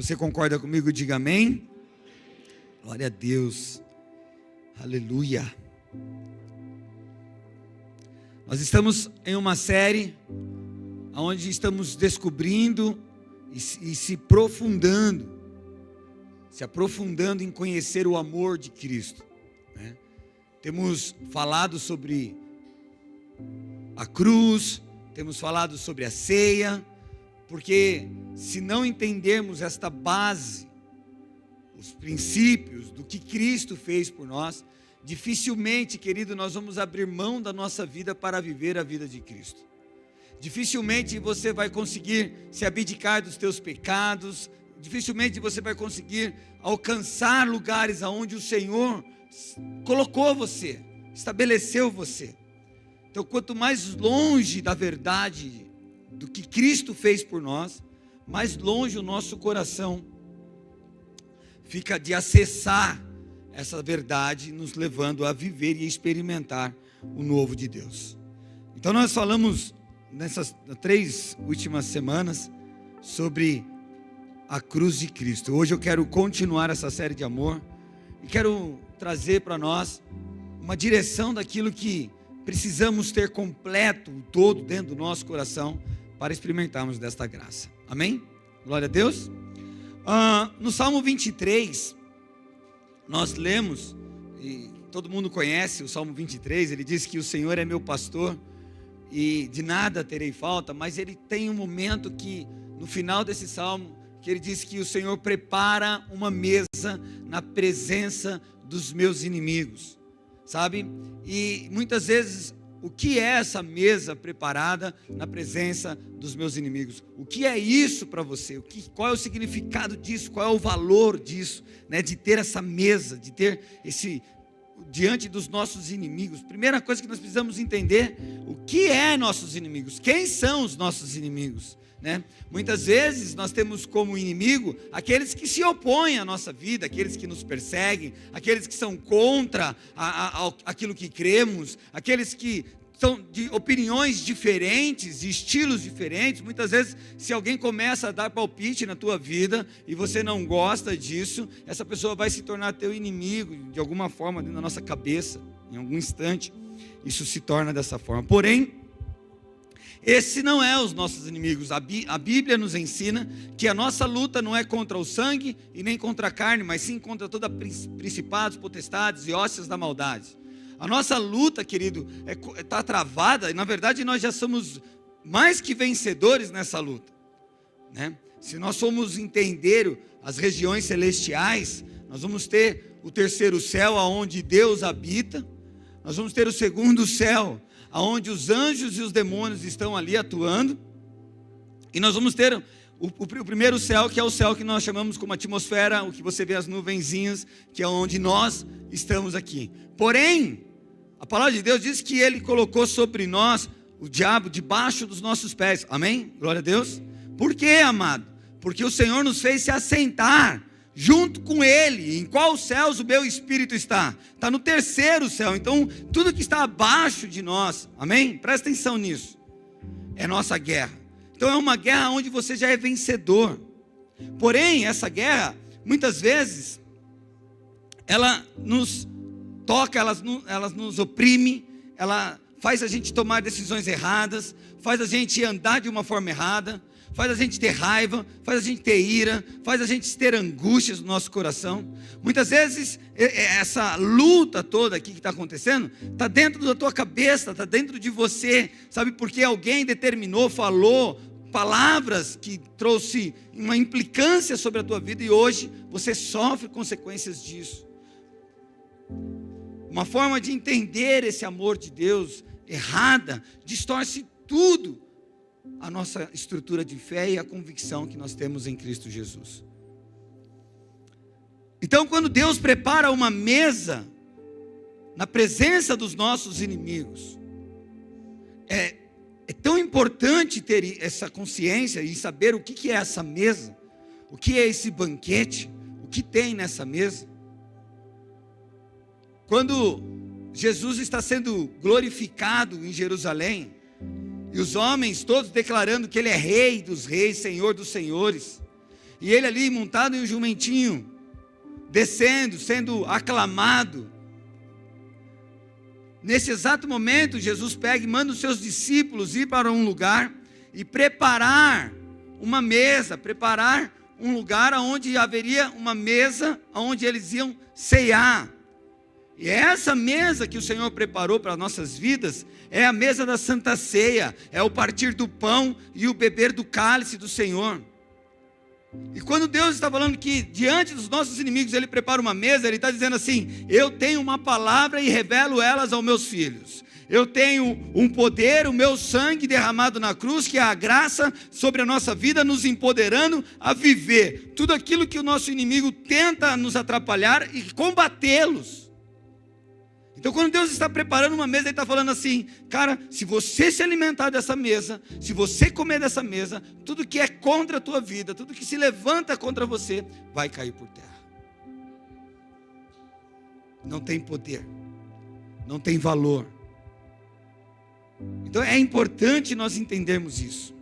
você concorda comigo, diga amém. Glória a Deus. Aleluia. Nós estamos em uma série onde estamos descobrindo e se aprofundando em conhecer o amor de Cristo, né? Temos falado sobre a cruz, temos falado sobre a ceia, porque se não entendermos esta base, os princípios do que Cristo fez por nós, dificilmente, querido, nós vamos abrir mão da nossa vida para viver a vida de Cristo. Dificilmente você vai conseguir se abdicar dos teus pecados, dificilmente você vai conseguir alcançar lugares aonde o Senhor colocou você, estabeleceu você. Então, quanto mais longe da verdade do que Cristo fez por nós, mais longe o nosso coração fica de acessar essa verdade, nos levando a viver e experimentar o novo de Deus. Então nós falamos nessas 3 últimas semanas sobre a cruz de Cristo. Hoje eu quero continuar essa série de amor e quero trazer para nós uma direção daquilo que precisamos ter completo, todo dentro do nosso coração para experimentarmos desta graça. Amém? Glória a Deus. No Salmo 23, nós lemos, e todo mundo conhece o Salmo 23, ele diz que o Senhor é meu pastor e de nada terei falta, mas ele tem um momento que, no final desse Salmo, que ele diz que o Senhor prepara uma mesa na presença dos meus inimigos, sabe? E muitas vezes, o que é essa mesa preparada na presença dos meus inimigos? O que é isso para você? Qual é o significado disso? Qual é o valor disso, né? De ter essa mesa, de ter esse diante dos nossos inimigos. Primeira coisa que nós precisamos entender, o que é nossos inimigos? Quem são os nossos inimigos, né? Muitas vezes nós temos como inimigo aqueles que se opõem à nossa vida, aqueles que nos perseguem, aqueles que são contra aquilo que cremos, aqueles que são de opiniões diferentes, de estilos diferentes. Muitas vezes, se alguém começa a dar palpite na tua vida e você não gosta disso, essa pessoa vai se tornar teu inimigo de alguma forma dentro da nossa cabeça, em algum instante isso se torna dessa forma. Porém, esse não é os nossos inimigos. A Bíblia nos ensina que a nossa luta não é contra o sangue e nem contra a carne, mas sim contra toda principados, potestades e hóstias da maldade. A nossa luta, querido, está travada, e na verdade nós já somos mais que vencedores nessa luta, né? Se nós formos entender as regiões celestiais, nós vamos ter o terceiro céu, aonde Deus habita. Nós vamos ter o segundo céu, aonde os anjos e os demônios estão ali atuando, e nós vamos ter o primeiro céu, que é o céu que nós chamamos como atmosfera, o que você vê as nuvenzinhas, que é onde nós estamos aqui. Porém, a palavra de Deus diz que Ele colocou sobre nós o diabo debaixo dos nossos pés. Amém? Glória a Deus. Por quê, amado? Porque o Senhor nos fez se assentar junto com Ele. Em qual céus o meu espírito está? Está no terceiro céu. Então, tudo que está abaixo de nós, amém? Presta atenção nisso. É nossa guerra. Então, é uma guerra onde você já é vencedor. Porém, essa guerra, muitas vezes, ela nos toca, ela nos oprime, ela faz a gente tomar decisões erradas, faz a gente andar de uma forma errada, faz a gente ter raiva, faz a gente ter ira, faz a gente ter angústias no nosso coração. Muitas vezes, essa luta toda aqui que está acontecendo, está dentro da tua cabeça, está dentro de você, sabe? Porque alguém determinou, falou palavras que trouxe uma implicância sobre a tua vida, e hoje você sofre consequências disso. Uma forma de entender esse amor de Deus errada, distorce tudo a nossa estrutura de fé e a convicção que nós temos em Cristo Jesus. Então, quando Deus prepara uma mesa na presença dos nossos inimigos, é tão importante ter essa consciência e saber o que é essa mesa, o que é esse banquete, o que tem nessa mesa. Quando Jesus está sendo glorificado em Jerusalém, e os homens todos declarando que Ele é Rei dos reis, Senhor dos senhores, e ele ali montado em um jumentinho, descendo, sendo aclamado. Nesse exato momento, Jesus pega e manda os seus discípulos ir para um lugar e preparar uma mesa, preparar um lugar onde haveria uma mesa, onde eles iam ceiar. E essa mesa que o Senhor preparou para nossas vidas é a mesa da Santa Ceia, é o partir do pão e o beber do cálice do Senhor. E quando Deus está falando que diante dos nossos inimigos Ele prepara uma mesa, Ele está dizendo assim: eu tenho uma palavra e revelo elas aos meus filhos. Eu tenho um poder, o meu sangue derramado na cruz, que é a graça sobre a nossa vida, nos empoderando a viver tudo aquilo que o nosso inimigo tenta nos atrapalhar e combatê-los. Então quando Deus está preparando uma mesa, Ele está falando assim: cara, se você se alimentar dessa mesa, se você comer dessa mesa, tudo que é contra a tua vida, tudo que se levanta contra você, vai cair por terra. Não tem poder, não tem valor. Então é importante nós entendermos isso.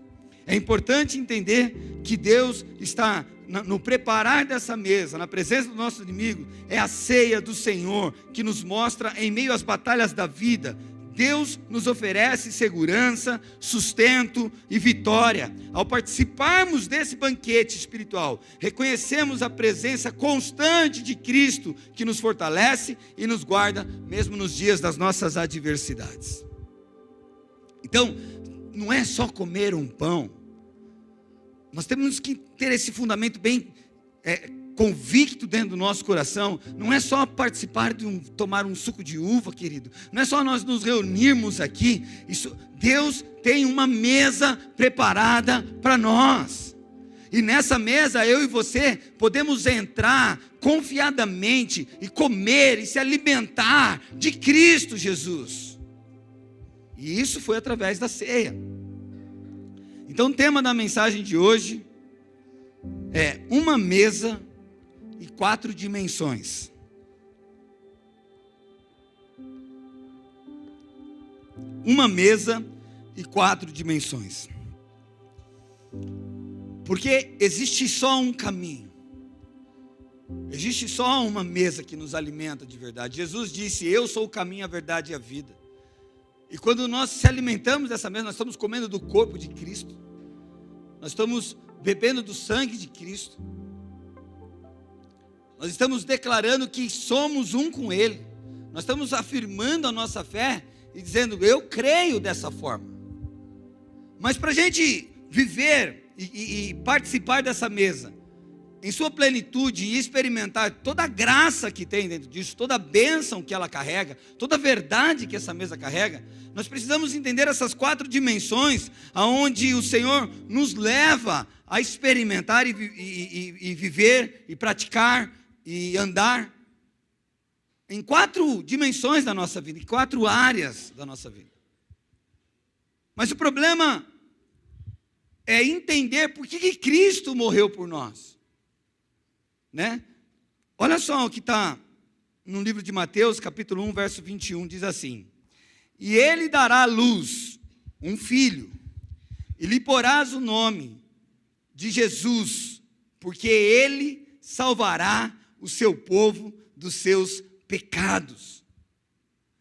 É importante entender que Deus está no preparar dessa mesa, na presença do nosso inimigo, é a ceia do Senhor, que nos mostra em meio às batalhas da vida, Deus nos oferece segurança, sustento e vitória. Ao participarmos desse banquete espiritual, reconhecemos a presença constante de Cristo, que nos fortalece e nos guarda, mesmo nos dias das nossas adversidades. Então, não é só comer um pão. Nós temos que ter esse fundamento bem convicto dentro do nosso coração. Não é só participar tomar um suco de uva, querido. Não é só nós nos reunirmos aqui. Deus tem uma mesa preparada para nós. E nessa mesa, eu e você podemos entrar confiadamente e comer e se alimentar de Cristo Jesus. E isso foi através da ceia. Então o tema da mensagem de hoje é uma mesa e 4 dimensões. Uma mesa e 4 dimensões. Porque existe só um caminho. Existe só uma mesa que nos alimenta de verdade. Jesus disse: eu sou o caminho, a verdade e a vida. E quando nós se alimentamos dessa mesa, nós estamos comendo do corpo de Cristo. Nós estamos bebendo do sangue de Cristo. Nós estamos declarando que somos um com Ele. Nós estamos afirmando a nossa fé e dizendo: eu creio dessa forma. Mas para a gente viver e participar dessa mesa em sua plenitude e experimentar toda a graça que tem dentro disso, toda a bênção que ela carrega, toda a verdade que essa mesa carrega, nós precisamos entender essas 4 dimensões, aonde o Senhor nos leva a experimentar e viver, e praticar, e andar, em 4 dimensões da nossa vida, em 4 áreas da nossa vida. Mas o problema é entender por que Cristo morreu por nós. Né? Olha só o que está no livro de Mateus, capítulo 1, verso 21, diz assim: e ele dará à luz um filho, e lhe porás o nome de Jesus, porque ele salvará o seu povo dos seus pecados.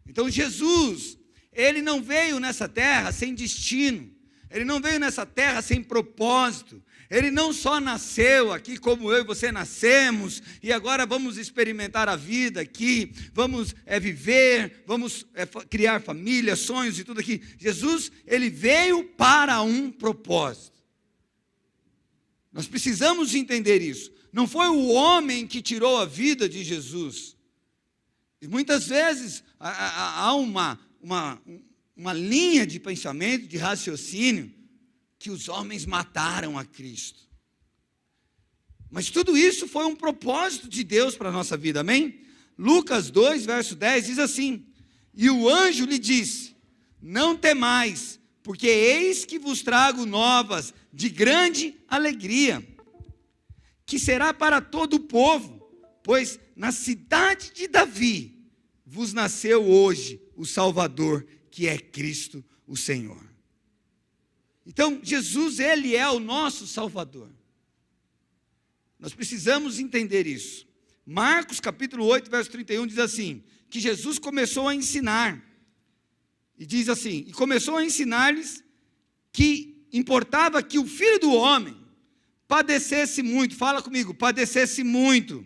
Então Jesus, ele não veio nessa terra sem destino, ele não veio nessa terra sem propósito. Ele não só nasceu aqui como eu e você nascemos, e agora vamos experimentar a vida aqui, vamos viver, vamos criar família, sonhos e tudo aqui. Jesus, ele veio para um propósito. Nós precisamos entender isso. Não foi o homem que tirou a vida de Jesus. E muitas vezes há uma linha de pensamento, de raciocínio, que os homens mataram a Cristo. Mas tudo isso foi um propósito de Deus para a nossa vida, amém? Lucas 2, verso 10 diz assim: e o anjo lhe disse: não temais, porque eis que vos trago novas de grande alegria, que será para todo o povo, pois na cidade de Davi vos nasceu hoje o Salvador, que é Cristo o Senhor. Então, Jesus, ele é o nosso Salvador. Nós precisamos entender isso. Marcos capítulo 8, verso 31 diz assim, que Jesus começou a ensinar, e diz assim, e começou a ensinar-lhes que importava que o Filho do Homem padecesse muito, fala comigo, padecesse muito,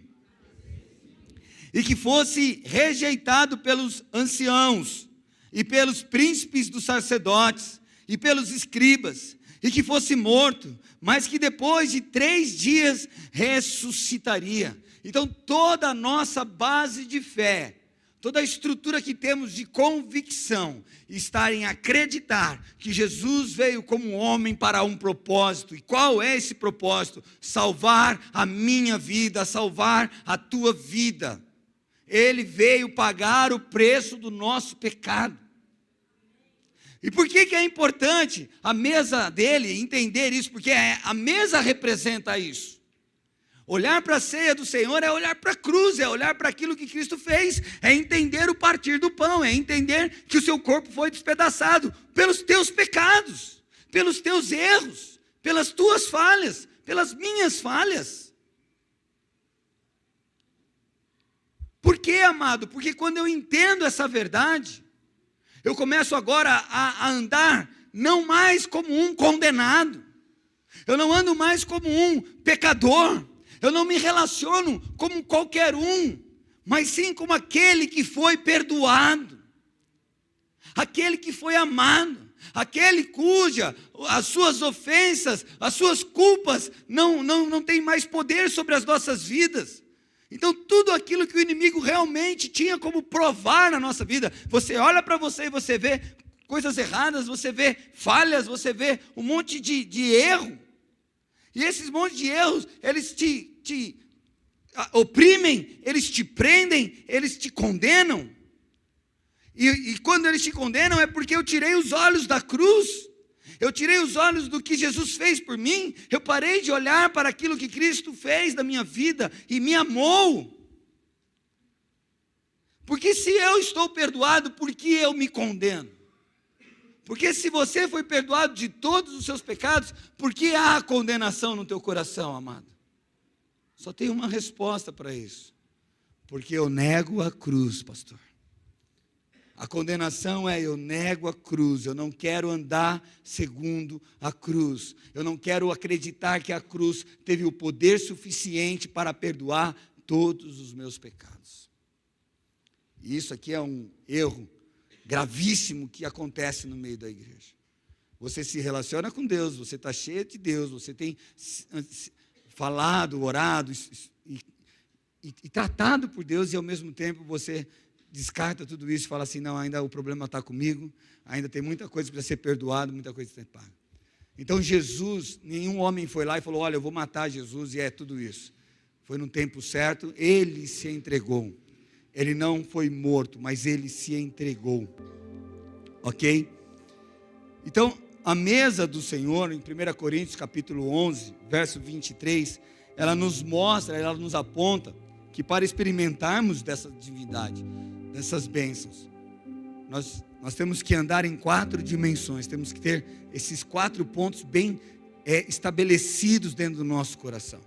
e que fosse rejeitado pelos anciãos, e pelos príncipes dos sacerdotes, e pelos escribas, e que fosse morto, mas que depois de 3 dias ressuscitaria. Então toda a nossa base de fé, toda a estrutura que temos de convicção, está em acreditar que Jesus veio como homem para um propósito. E qual é esse propósito? Salvar a minha vida, salvar a tua vida. Ele veio pagar o preço do nosso pecado. E por que é importante a mesa dele entender isso? Porque a mesa representa isso. Olhar para a ceia do Senhor é olhar para a cruz, é olhar para aquilo que Cristo fez, é entender o partir do pão, é entender que o seu corpo foi despedaçado pelos teus pecados, pelos teus erros, pelas tuas falhas, pelas minhas falhas. Por quê, amado? Porque quando eu entendo essa verdade, eu começo agora a andar não mais como um condenado, eu não ando mais como um pecador, eu não me relaciono como qualquer um, mas sim como aquele que foi perdoado, aquele que foi amado, aquele cuja as suas ofensas, as suas culpas não tem mais poder sobre as nossas vidas. Então tudo aquilo que o inimigo realmente tinha como provar na nossa vida, você olha para você e você vê coisas erradas, você vê falhas, você vê um monte de erro. E esses montes de erros, eles te oprimem, eles te prendem, eles te condenam. E quando eles te condenam é porque eu tirei os olhos da cruz, eu tirei os olhos do que Jesus fez por mim, eu parei de olhar para aquilo que Cristo fez na minha vida e me amou. Porque se eu estou perdoado, por que eu me condeno? Porque se você foi perdoado de todos os seus pecados, por que há condenação no teu coração, amado? Só tem uma resposta para isso. Porque eu nego a cruz, pastor. A condenação é eu nego a cruz, eu não quero andar segundo a cruz. Eu não quero acreditar que a cruz teve o poder suficiente para perdoar todos os meus pecados. E isso aqui é um erro gravíssimo que acontece no meio da igreja. Você se relaciona com Deus, você está cheio de Deus, você tem falado, orado e tratado por Deus, e ao mesmo tempo você descarta tudo isso e fala assim, não, ainda o problema está comigo, ainda tem muita coisa para ser perdoado, muita coisa para ser paga. Então Jesus, nenhum homem foi lá e falou, olha, eu vou matar Jesus e é tudo isso. Foi no tempo certo, ele se entregou. Ele não foi morto, mas ele se entregou. Ok? Então, a mesa do Senhor, em 1 Coríntios capítulo 11, verso 23, ela nos mostra, ela nos aponta que para experimentarmos dessa divindade, dessas bênçãos, nós temos que andar em 4 dimensões, temos que ter esses 4 pontos bem estabelecidos dentro do nosso coração.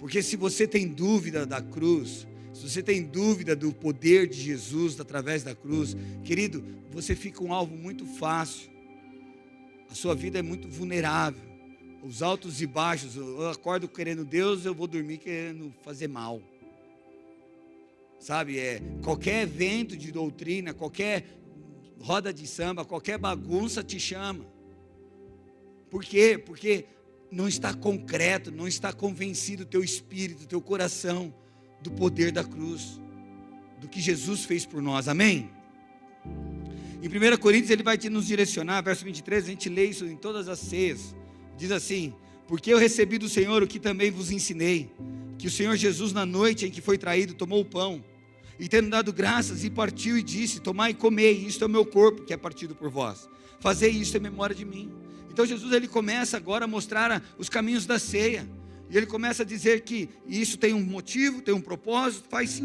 Porque se você tem dúvida da cruz, se você tem dúvida do poder de Jesus através da cruz, querido, você fica um alvo muito fácil. A sua vida é muito vulnerável. Os altos e baixos, eu acordo querendo Deus, eu vou dormir querendo fazer mal. Sabe, qualquer evento de doutrina, qualquer roda de samba, qualquer bagunça te chama. Por quê? Porque não está concreto, não está convencido o teu espírito, o teu coração do poder da cruz, do que Jesus fez por nós, amém? Em 1 Coríntios ele vai nos direcionar, verso 23, a gente lê isso em todas as ceias, diz assim, porque eu recebi do Senhor o que também vos ensinei, que o Senhor Jesus na noite em que foi traído, tomou o pão, e tendo dado graças, e partiu e disse, tomai e comei, isto é o meu corpo que é partido por vós, fazei isso em memória de mim. Então Jesus ele começa agora a mostrar os caminhos da ceia, e ele começa a dizer que isso tem um motivo, tem um propósito, faz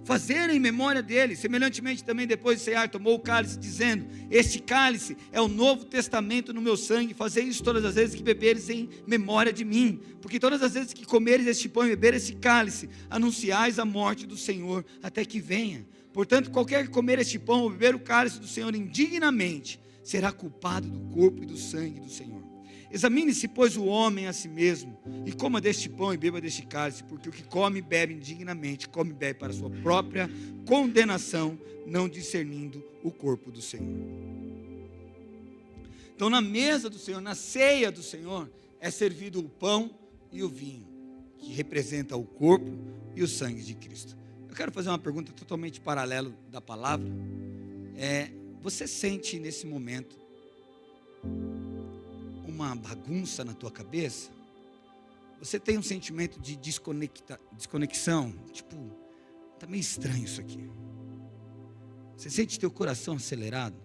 fazer em memória dele. Semelhantemente também depois de cear, tomou o cálice, dizendo: este cálice é o novo testamento no meu sangue, fazei isso todas as vezes que beberes em memória de mim, porque todas as vezes que comeres este pão e beberes esse cálice, anunciais a morte do Senhor até que venha. Portanto, qualquer que comer este pão ou beber o cálice do Senhor indignamente, será culpado do corpo e do sangue do Senhor. Examine-se, pois, o homem a si mesmo, e coma deste pão e beba deste cálice, porque o que come e bebe indignamente, come e bebe para a sua própria condenação, não discernindo o corpo do Senhor. Então, na mesa do Senhor, na ceia do Senhor, é servido o pão e o vinho, que representa o corpo e o sangue de Cristo. Eu quero fazer uma pergunta totalmente paralela da palavra. Você sente nesse momento uma bagunça na tua cabeça? Você tem um sentimento de desconexão? Tipo, está meio estranho isso aqui. Você sente teu coração acelerado?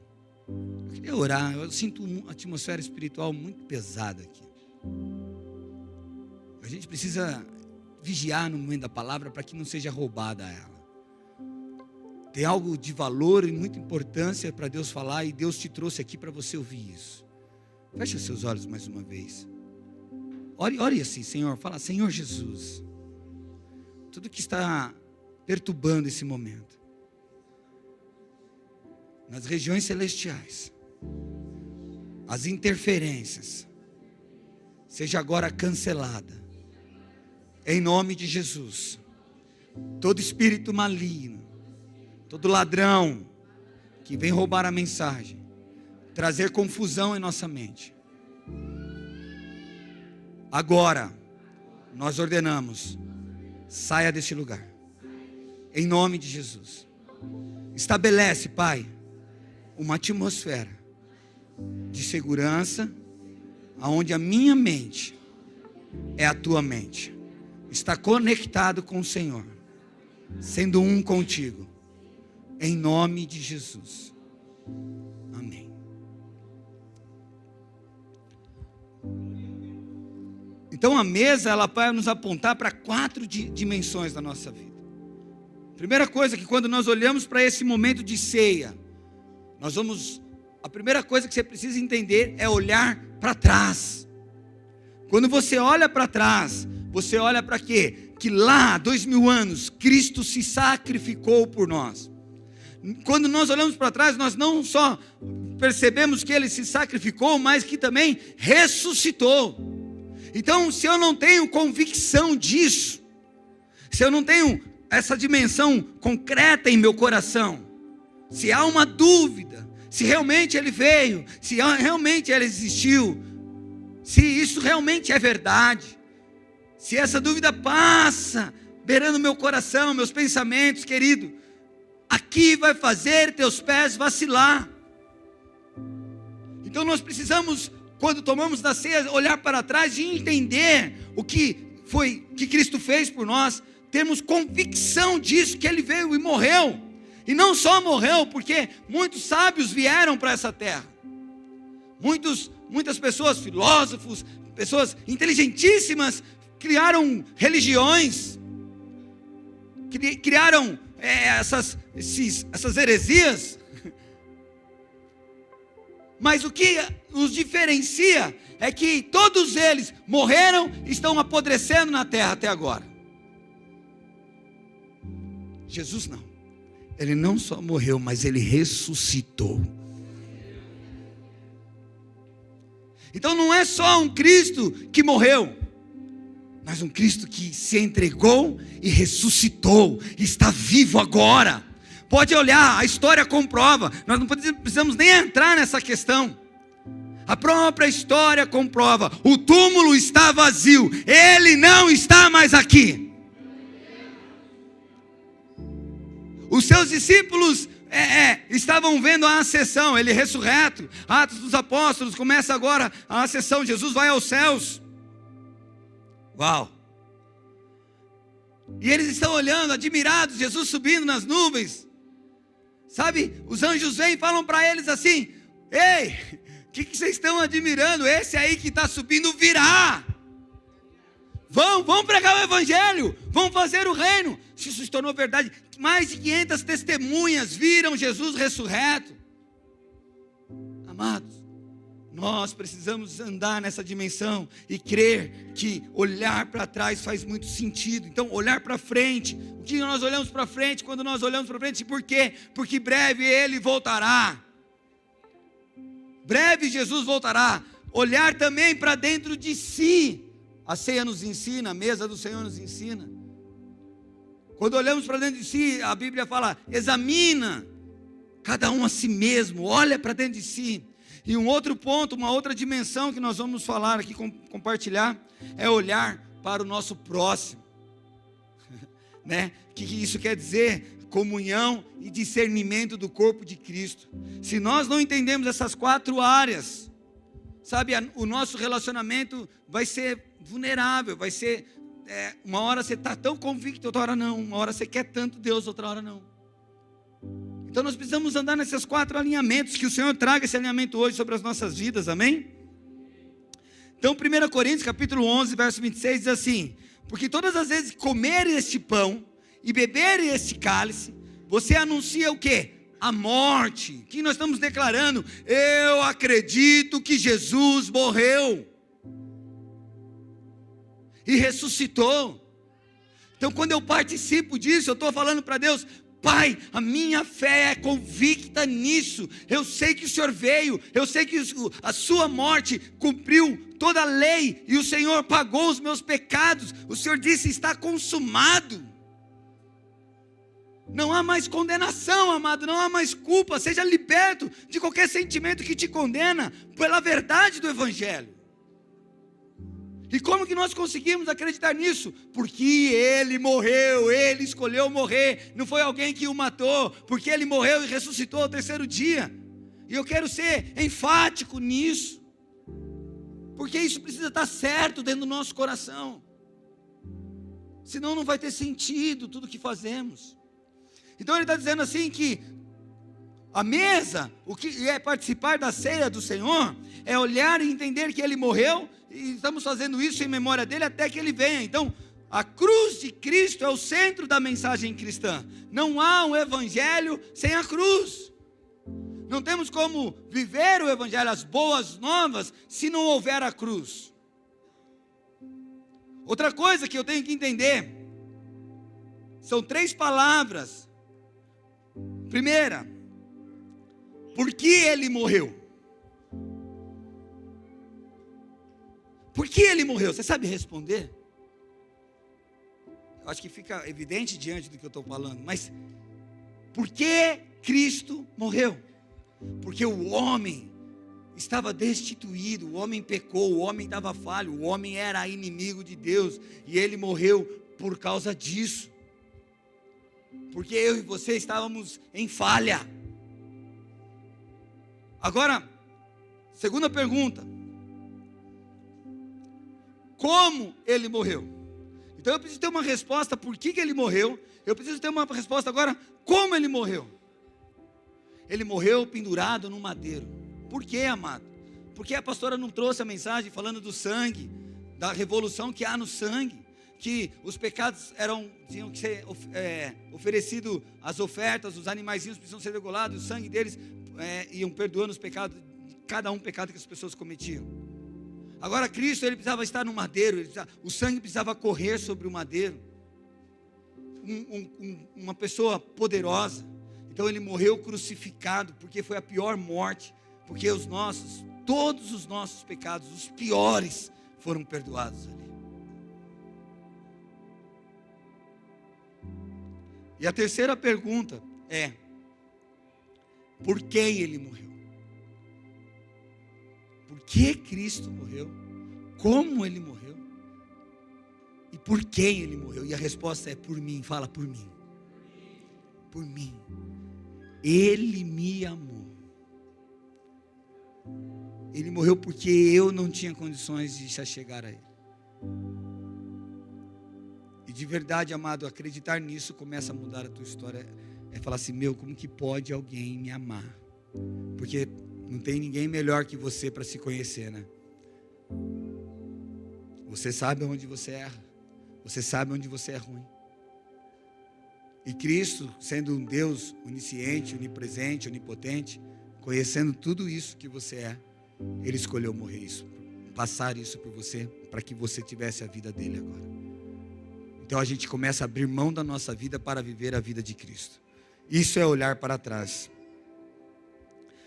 Eu queria orar. Eu sinto uma atmosfera espiritual muito pesada aqui. A gente precisa vigiar no momento da palavra para que não seja roubada ela. Tem algo de valor e muita importância para Deus falar, e Deus te trouxe aqui para você ouvir isso. Feche os seus olhos mais uma vez. Ore assim, Senhor. Fala: Senhor Jesus, tudo que está perturbando esse momento, nas regiões celestiais, as interferências, seja agora cancelada, em nome de Jesus. Todo espírito maligno, todo ladrão que vem roubar a mensagem, trazer confusão em nossa mente, agora nós ordenamos: saia deste lugar, em nome de Jesus. Estabelece, Pai, uma atmosfera de segurança, aonde a minha mente é a tua mente, está conectado com o Senhor, sendo um contigo, em nome de Jesus. Amém. Então a mesa, ela vai nos apontar para 4 dimensões da nossa vida. Primeira coisa, que quando nós olhamos para esse momento de ceia, a primeira coisa que você precisa entender é olhar para trás. Quando você olha para trás, você olha para quê? Que lá, 2000 anos, Cristo se sacrificou por nós. Quando nós olhamos para trás, nós não só percebemos que Ele se sacrificou, mas que também ressuscitou. Então, se eu não tenho convicção disso, se eu não tenho essa dimensão concreta em meu coração, se há uma dúvida, se realmente Ele veio, se realmente Ele existiu, se isso realmente é verdade, se essa dúvida passa beirando meu coração, meus pensamentos, querido, aqui vai fazer teus pés vacilar. Então nós precisamos, quando tomamos da ceia, olhar para trás e entender o que Cristo fez por nós, termos convicção disso, que Ele veio e morreu, e não só morreu, porque muitos sábios vieram para essa terra, muitas pessoas, filósofos, pessoas inteligentíssimas, criaram religiões, criaram essas heresias, mas o que os diferencia é que todos eles morreram e estão apodrecendo na terra até agora. Jesus não, Ele não só morreu, mas Ele ressuscitou. Então não é só um Cristo que morreu, mas um Cristo que se entregou e ressuscitou, e está vivo agora. Pode olhar, a história comprova, nós não precisamos nem entrar nessa questão. A própria história comprova, o túmulo está vazio, Ele não está mais aqui. Os seus discípulos estavam vendo a ascensão, Ele ressurreto. Atos dos Apóstolos, começa agora a ascensão, Jesus vai aos céus. Uau! E eles estão olhando, admirados, Jesus subindo nas nuvens. Sabe, os anjos vêm e falam para eles assim: ei, o que vocês estão admirando? Esse aí que está subindo virá. Vão pregar o evangelho, vão fazer o reino. Se isso se tornou verdade, mais de 500 testemunhas viram Jesus ressurreto. Amados, nós precisamos andar nessa dimensão e crer que olhar para trás faz muito sentido. Então, olhar para frente. O que nós olhamos para frente? Quando nós olhamos para frente, por quê? Porque breve Ele voltará. Breve Jesus voltará. Olhar também para dentro de si. A ceia nos ensina, a mesa do Senhor nos ensina. Quando olhamos para dentro de si, a Bíblia fala, examina cada um a si mesmo, olha para dentro de si. E um outro ponto, uma outra dimensão que nós vamos falar aqui, compartilhar, é olhar para o nosso próximo. Né? Que isso quer dizer? Comunhão e discernimento do corpo de Cristo. Se nós não entendemos essas 4 áreas, sabe, o nosso relacionamento vai ser vulnerável, vai ser, uma hora você está tão convicto, outra hora não, uma hora você quer tanto Deus, outra hora não. Então nós precisamos andar nesses 4 alinhamentos, que o Senhor traga esse alinhamento hoje sobre as nossas vidas, amém? Então 1 Coríntios capítulo 11, verso 26 diz assim, porque todas as vezes que comerem este pão e beberem este cálice, você anuncia o quê? A morte. Que nós estamos declarando, eu acredito que Jesus morreu e ressuscitou. Então quando eu participo disso, eu estou falando para Deus, Pai, a minha fé é convicta nisso, eu sei que o Senhor veio, eu sei que a sua morte cumpriu toda a lei, e o Senhor pagou os meus pecados, o Senhor disse, está consumado. Não há mais condenação, amado, não há mais culpa, seja liberto de qualquer sentimento que te condena, pela verdade do Evangelho. E como que nós conseguimos acreditar nisso? Porque Ele morreu, Ele escolheu morrer, não foi alguém que o matou, porque Ele morreu e ressuscitou ao 3º dia. E eu quero ser enfático nisso, porque isso precisa estar certo dentro do nosso coração, senão não vai ter sentido tudo que fazemos. Então ele está dizendo assim que a mesa, o que é participar da ceia do Senhor, é olhar e entender que Ele morreu, e estamos fazendo isso em memória dele até que Ele venha. Então, a cruz de Cristo é o centro da mensagem cristã. Não há um evangelho sem a cruz. Não temos como viver o evangelho, as boas novas, se não houver a cruz. Outra coisa que eu tenho que entender, são 3 palavras. Primeira, por que Ele morreu? Por que Ele morreu? Você sabe responder? Eu acho que fica evidente diante do que eu estou falando, mas por que Cristo morreu? Porque o homem estava destituído, o homem pecou, o homem estava falho, o homem era inimigo de Deus, e Ele morreu por causa disso. Porque eu e você estávamos em falha. Agora, segunda pergunta, como Ele morreu? Então eu preciso ter uma resposta, por que Ele morreu? Eu preciso ter uma resposta agora, como Ele morreu? Ele morreu pendurado no madeiro. Por quê, amado? Porque a pastora não trouxe a mensagem falando do sangue, da revolução que há no sangue, que os pecados tinham que ser oferecido, as ofertas, os animaizinhos precisam ser regulados, o sangue deles iam perdoando os pecados, cada pecado que as pessoas cometiam. Agora Cristo, Ele precisava estar no madeiro, o sangue precisava correr sobre o madeiro, uma pessoa poderosa. Então Ele morreu crucificado, porque foi a pior morte, porque todos os nossos pecados, os piores, foram perdoados ali. E a terceira pergunta é, por quem Ele morreu? Por que Cristo morreu? Como Ele morreu? E por quem Ele morreu? E a resposta é por mim. Fala, por mim. Por mim. Ele me amou. Ele morreu porque eu não tinha condições de se chegar a Ele. E de verdade, amado, acreditar nisso começa a mudar a tua história. É falar assim, como que pode alguém me amar? Porque não tem ninguém melhor que você para se conhecer, né? Você sabe onde você erra. Você sabe onde você é ruim. E Cristo, sendo um Deus onisciente, onipresente, onipotente, conhecendo tudo isso que você é, Ele escolheu morrer isso, passar isso por você, para que você tivesse a vida dele agora. Então a gente começa a abrir mão da nossa vida para viver a vida de Cristo. Isso é olhar para trás.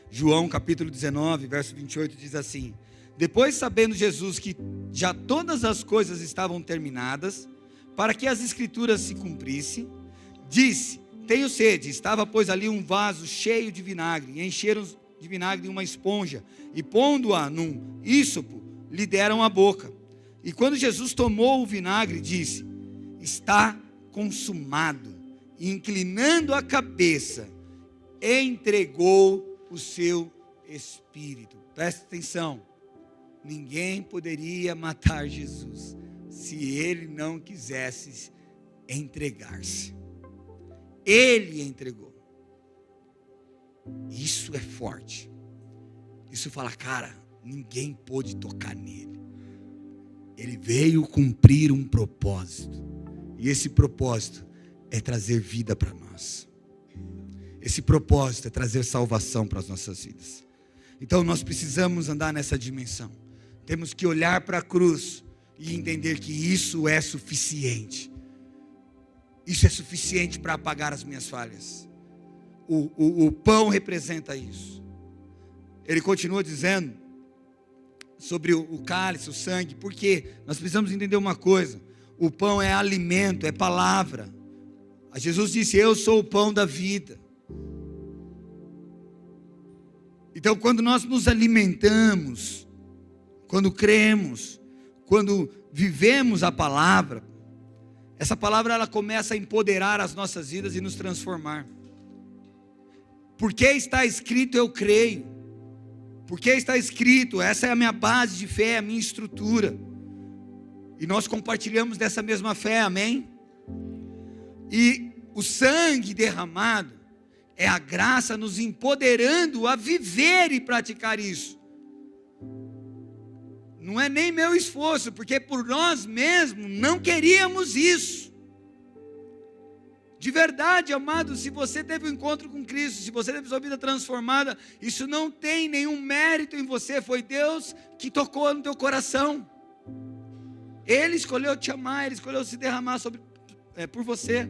João capítulo 19, verso 28 diz assim: depois, sabendo Jesus que já todas as coisas estavam terminadas, para que as escrituras se cumprissem, disse: tenho sede. Estava, pois, ali um vaso cheio de vinagre, e encheram de vinagre uma esponja, e pondo-a num ísopo, lhe deram a boca. E quando Jesus tomou o vinagre, disse: está consumado. E inclinando a cabeça, entregou o seu espírito. Presta atenção. Ninguém poderia matar Jesus se ele não quisesse entregar-se. Ele entregou. Isso é forte. Isso fala, cara, ninguém pôde tocar nele. Ele veio cumprir um propósito. E esse propósito é trazer vida para nós. Esse propósito é trazer salvação para as nossas vidas. Então nós precisamos andar nessa dimensão. Temos que olhar para a cruz e entender que isso é suficiente. Isso é suficiente para apagar as minhas falhas. O pão representa isso. Ele continua dizendo sobre o cálice, o sangue, porque nós precisamos entender uma coisa: o pão é alimento, é palavra. Jesus disse: eu sou o pão da vida. Então, quando nós nos alimentamos, quando cremos, quando vivemos a palavra, essa palavra ela começa a empoderar as nossas vidas e nos transformar. Porque está escrito, eu creio. Porque está escrito, essa é a minha base de fé, a minha estrutura. E nós compartilhamos dessa mesma fé, amém? E o sangue derramado é a graça nos empoderando a viver e praticar isso. Não é nem meu esforço, porque por nós mesmos não queríamos isso. De verdade, amado, se você teve um encontro com Cristo, se você teve sua vida transformada, isso não tem nenhum mérito em você, foi Deus que tocou no teu coração. Ele escolheu te amar, Ele escolheu se derramar por você.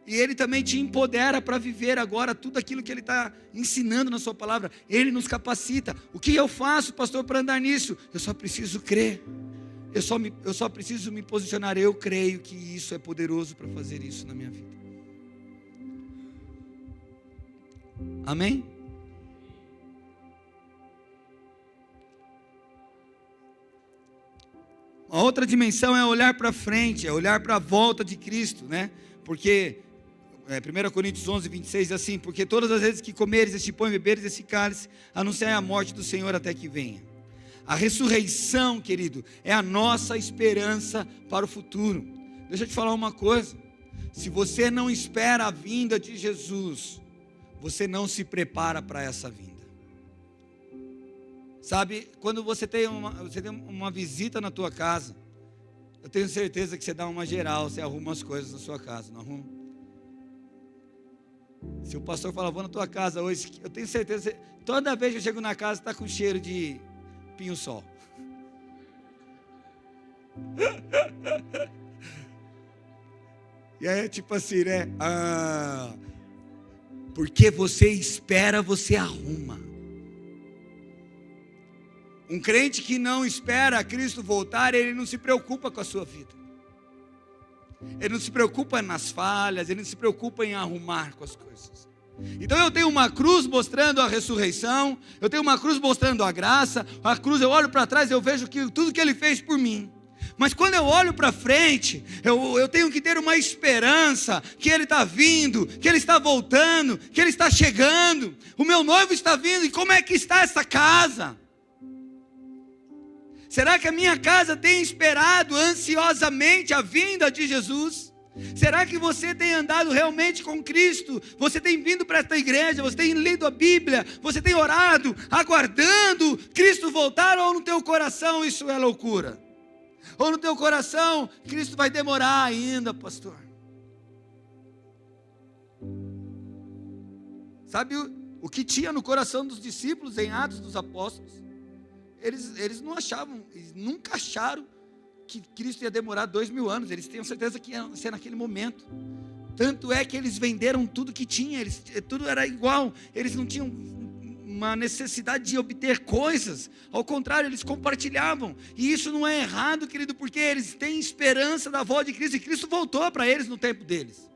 E Ele também te empodera para viver agora tudo aquilo que Ele está ensinando na sua palavra. Ele nos capacita. O que eu faço, pastor, para andar nisso? Eu só preciso crer. Eu só preciso me posicionar. Eu creio que isso é poderoso para fazer isso na minha vida. Amém? A outra dimensão é olhar para frente, é olhar para a volta de Cristo, né? Porque 1 Coríntios 11, 26 diz assim: porque todas as vezes que comeres este pão e beberes esse cálice, anunciai a morte do Senhor até que venha. A ressurreição, querido, é a nossa esperança para o futuro. Deixa eu te falar uma coisa: se você não espera a vinda de Jesus, você não se prepara para essa vinda. Sabe, quando você tem uma visita na tua casa, eu tenho certeza que você dá uma geral, você arruma as coisas na sua casa, não arruma? Se o pastor falar, vou na tua casa hoje, eu tenho certeza, toda vez que eu chego na casa, está com cheiro de pinho-sol. E aí é tipo assim, né? Porque você espera, você arruma. Um crente que não espera Cristo voltar, ele não se preocupa com a sua vida. Ele não se preocupa nas falhas, ele não se preocupa em arrumar com as coisas. Então eu tenho uma cruz mostrando a ressurreição, eu tenho uma cruz mostrando a graça, a cruz, eu olho para trás, eu vejo tudo que Ele fez por mim. Mas quando eu olho para frente, eu tenho que ter uma esperança que Ele está vindo, que Ele está voltando, que Ele está chegando, o meu noivo está vindo, e como é que está essa casa? Será que a minha casa tem esperado ansiosamente a vinda de Jesus? Será que você tem andado realmente com Cristo? Você tem vindo para esta igreja, você tem lido a Bíblia, você tem orado, aguardando Cristo voltar, ou no teu coração isso é loucura? Ou no teu coração, Cristo vai demorar ainda, pastor. Sabe o que tinha no coração dos discípulos em Atos dos Apóstolos? Eles não achavam, eles nunca acharam que Cristo ia demorar 2000 anos. Eles tinham certeza que ia ser naquele momento. Tanto é que eles venderam tudo que tinha, tudo era igual. Eles não tinham uma necessidade de obter coisas. Ao contrário, eles compartilhavam. E isso não é errado, querido, porque eles têm esperança da volta de Cristo. E Cristo voltou para eles no tempo deles,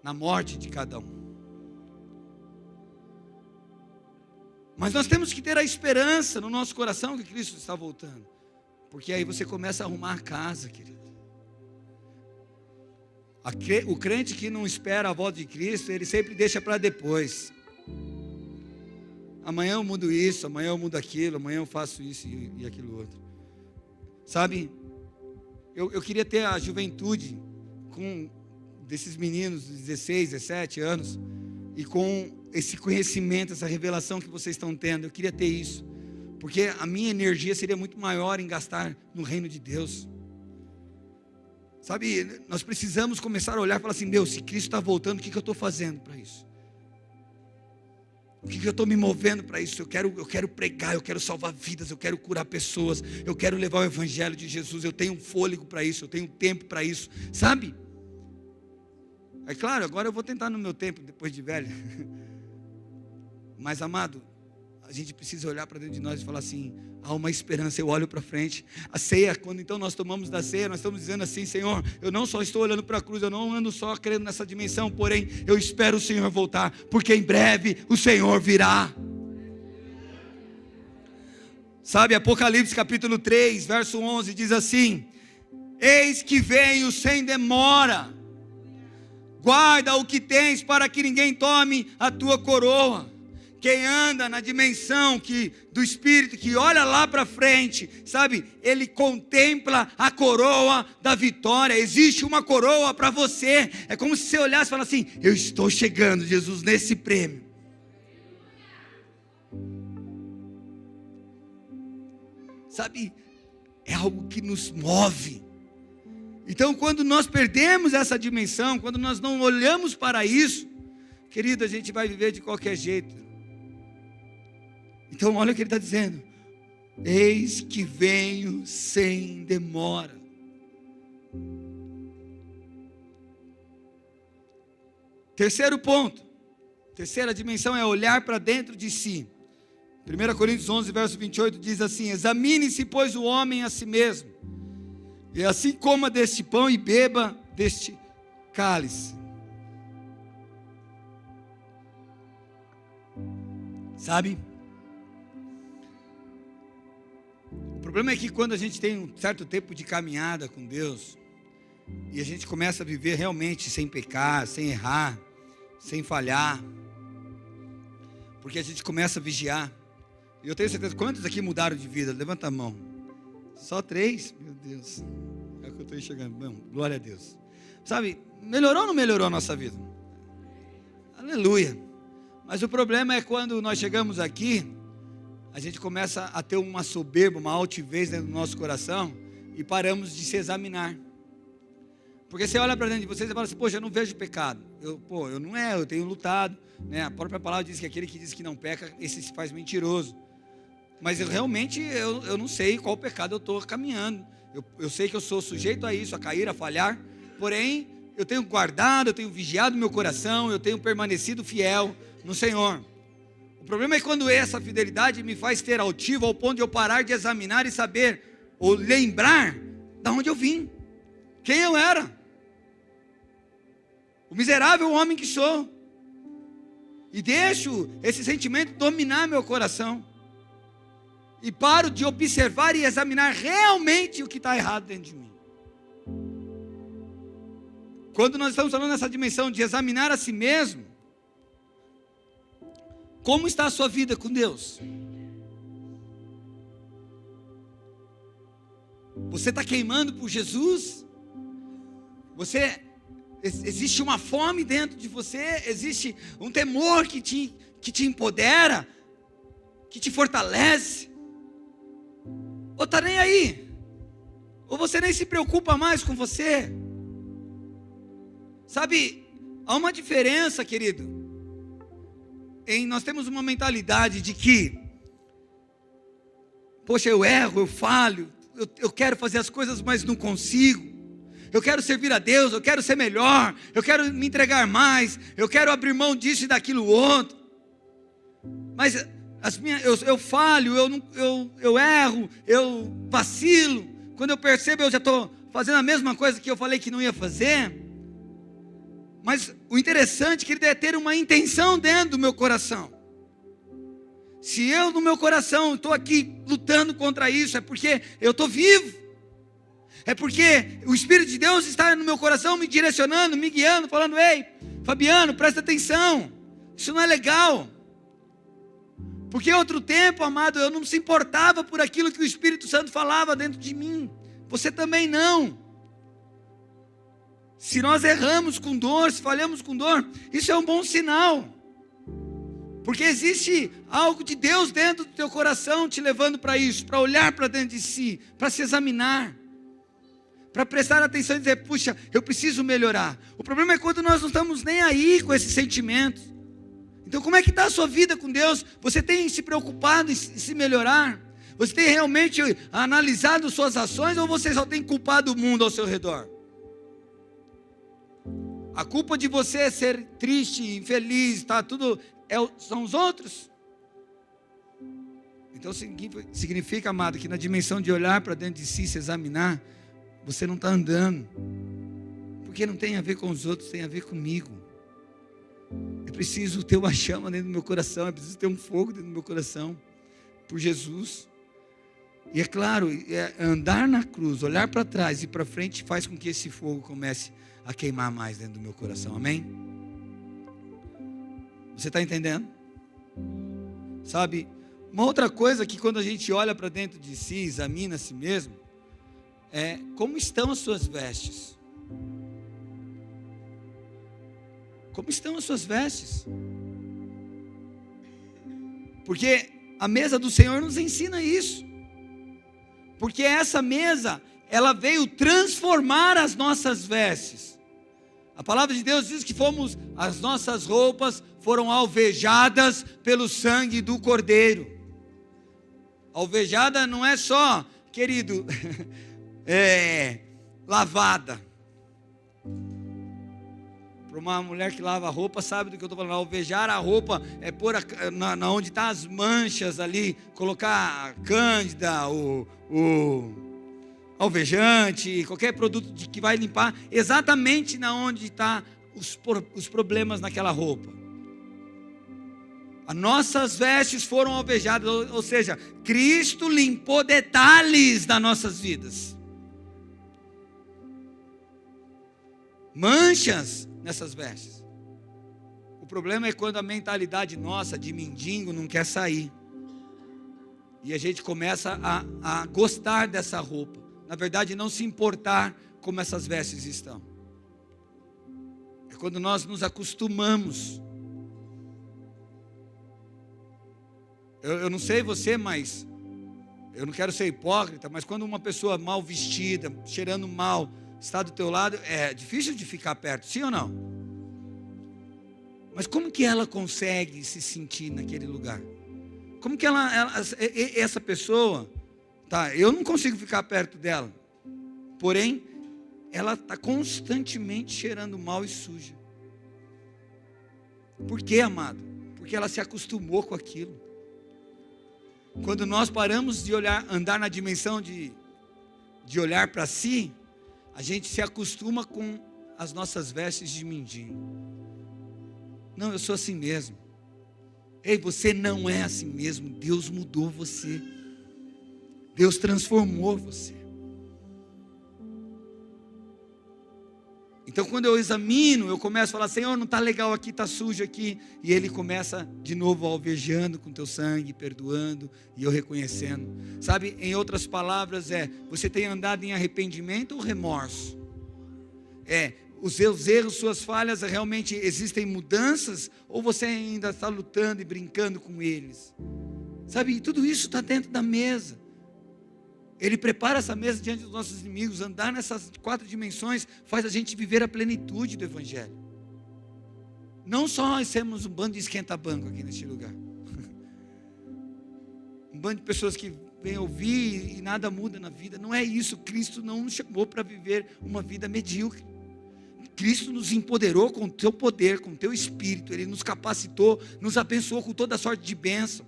na morte de cada um. Mas nós temos que ter a esperança no nosso coração que Cristo está voltando. Porque aí você começa a arrumar a casa, querido. O crente que não espera a volta de Cristo, ele sempre deixa para depois. Amanhã eu mudo isso, amanhã eu mudo aquilo, amanhã eu faço isso e aquilo outro. Sabe, eu queria ter a juventude com desses meninos de 16, 17 anos, e com esse conhecimento, essa revelação que vocês estão tendo. Eu queria ter isso, porque a minha energia seria muito maior em gastar no reino de Deus. Sabe, nós precisamos começar a olhar e falar assim: Deus, se Cristo está voltando, o que eu estou fazendo para isso? O que eu estou me movendo para isso? Eu quero pregar, eu quero salvar vidas, eu quero curar pessoas, eu quero levar o evangelho de Jesus, eu tenho um fôlego para isso, eu tenho tempo para isso, sabe? É claro, agora eu vou tentar no meu tempo, depois de velho. Mas, amado, a gente precisa olhar para dentro de nós e falar assim: há uma esperança. Eu olho para frente. A ceia, quando então nós tomamos da ceia, nós estamos dizendo assim: Senhor, eu não só estou olhando para a cruz, eu não ando só querendo nessa dimensão, porém eu espero o Senhor voltar, porque em breve o Senhor virá. Sabe, Apocalipse capítulo 3, verso 11 diz assim: eis que venho sem demora, guarda o que tens para que ninguém tome a tua coroa. Quem anda na dimensão do Espírito, que olha lá para frente, sabe, ele contempla a coroa da vitória. Existe uma coroa para você. É como se você olhasse e falasse assim: eu estou chegando, Jesus, nesse prêmio. Sabe, é algo que nos move. Então, quando nós perdemos essa dimensão, quando nós não olhamos para isso, querido, a gente vai viver de qualquer jeito. Então olha o que ele está dizendo: eis que venho sem demora. Terceiro ponto, terceira dimensão é olhar para dentro de si. 1 Coríntios 11, verso 28 diz assim: examine-se, pois, o homem a si mesmo, e assim coma deste pão e beba deste cálice. Sabe, o problema é que quando a gente tem um certo tempo de caminhada com Deus, e a gente começa a viver realmente sem pecar, sem errar, sem falhar, porque a gente começa a vigiar. E eu tenho certeza, quantos aqui mudaram de vida? Levanta a mão. Só 3? Meu Deus, é o que eu estou enxergando. Bom, glória a Deus. Sabe, melhorou ou não melhorou a nossa vida? Aleluia. Mas o problema é quando nós chegamos aqui, a gente começa a ter uma soberba, uma altivez dentro do nosso coração, e paramos de se examinar. Porque você olha para dentro de você e fala assim: poxa, eu não vejo pecado. Eu não eu tenho lutado, né? A própria palavra diz que aquele que diz que não peca, esse se faz mentiroso. Mas eu realmente não sei qual pecado eu estou caminhando. Eu sei que eu sou sujeito a isso, a cair, a falhar. Porém, eu tenho guardado, eu tenho vigiado meu coração, eu tenho permanecido fiel no Senhor. O problema é quando essa fidelidade me faz ter altivo ao ponto de eu parar de examinar e saber, ou lembrar de onde eu vim, quem eu era, o miserável homem que sou, e deixo esse sentimento dominar meu coração, e paro de observar e examinar realmente o que está errado dentro de mim. Quando nós estamos falando nessa dimensão de examinar a si mesmo, como está a sua vida com Deus? Você está queimando por Jesus? Existe uma fome dentro de você? Existe um temor que te empodera? Que te fortalece? Ou está nem aí? Ou você nem se preocupa mais com você? Sabe, há uma diferença, querido, nós temos uma mentalidade de que, poxa, eu erro, eu falho, eu quero fazer as coisas, mas não consigo. Eu quero servir a Deus, eu quero ser melhor, eu quero me entregar mais, eu quero abrir mão disso e daquilo outro. Mas eu falho, eu erro, eu vacilo. Quando eu percebo, eu já estou fazendo a mesma coisa que eu falei que não ia fazer. Mas o interessante, querido, é ter uma intenção dentro do meu coração. Se eu no meu coração estou aqui lutando contra isso, é porque eu estou vivo. É porque o Espírito de Deus está no meu coração me direcionando, me guiando, falando: ei, Fabiano, presta atenção, isso não é legal. Porque outro tempo, amado, eu não se importava por aquilo que o Espírito Santo falava dentro de mim. Você também não. Se nós erramos com dor, se falhamos com dor, isso é um bom sinal. Porque existe algo de Deus dentro do teu coração te levando para isso, para olhar para dentro de si, para se examinar, para prestar atenção e dizer: puxa, eu preciso melhorar. O problema é quando nós não estamos nem aí com esses sentimentos. Então como é que está a sua vida com Deus? Você tem se preocupado em se melhorar? Você tem realmente analisado suas ações, ou você só tem culpado o mundo ao seu redor? A culpa de você ser triste, infeliz, tá, tudo, são os outros? Então significa, amado, que na dimensão de olhar para dentro de si, se examinar, você não está andando. Porque não tem a ver com os outros, tem a ver comigo. Eu preciso ter uma chama dentro do meu coração, eu preciso ter um fogo dentro do meu coração, por Jesus. E é claro, andar na cruz, olhar para trás e para frente, faz com que esse fogo comece a queimar mais dentro do meu coração, amém? Você está entendendo? Sabe, uma outra coisa que quando a gente olha para dentro de si, examina a si mesmo, é como estão as suas vestes. Como estão as suas vestes? Porque a mesa do Senhor nos ensina isso. Porque essa mesa, ela veio transformar as nossas vestes. A palavra de Deus diz que as nossas roupas foram alvejadas pelo sangue do Cordeiro. Alvejada não é só, querido, lavada. Para uma mulher que lava a roupa, sabe do que eu estou falando. Alvejar a roupa é pôr onde estão as manchas ali, colocar a cândida, o alvejante, qualquer produto que vai limpar exatamente na onde está os problemas naquela roupa. As nossas vestes foram alvejadas, ou seja, Cristo limpou detalhes das nossas vidas. Manchas nessas vestes. O problema é quando a mentalidade nossa de mendigo não quer sair. E a gente começa a gostar dessa roupa. Na verdade, não se importar como essas vestes estão. É quando nós nos acostumamos. Eu não sei você, mas eu não quero ser hipócrita, mas quando uma pessoa mal vestida, cheirando mal, está do teu lado, é difícil de ficar perto, sim ou não? Mas como que ela consegue se sentir naquele lugar? Como que essa pessoa, tá, eu não consigo ficar perto dela, porém, ela está constantemente cheirando mal e suja. Por quê, amado? Porque ela se acostumou com aquilo. Quando nós paramos de andar na dimensão de olhar para si, a gente se acostuma com as nossas vestes de mendigo. Não, eu sou assim mesmo. Ei, você não é assim mesmo. Deus mudou você. Deus transformou você. Então quando eu examino, eu começo a falar: Senhor, não está legal aqui, está sujo aqui. E Ele começa de novo alvejando com teu sangue, perdoando, e eu reconhecendo. Sabe, em outras palavras você tem andado em arrependimento ou remorso? Os seus erros, suas falhas, realmente existem mudanças? Ou você ainda está lutando e brincando com eles? Sabe, tudo isso está dentro da mesa. Ele prepara essa mesa diante dos nossos inimigos. Andar nessas 4 dimensões faz a gente viver a plenitude do Evangelho. Não só nós temos um bando de esquenta-banco aqui neste lugar. Um bando de pessoas que vêm ouvir e nada muda na vida. Não é isso. Cristo não nos chamou para viver uma vida medíocre. Cristo nos empoderou com o teu poder, com o teu espírito. Ele nos capacitou, nos abençoou com toda sorte de bênção.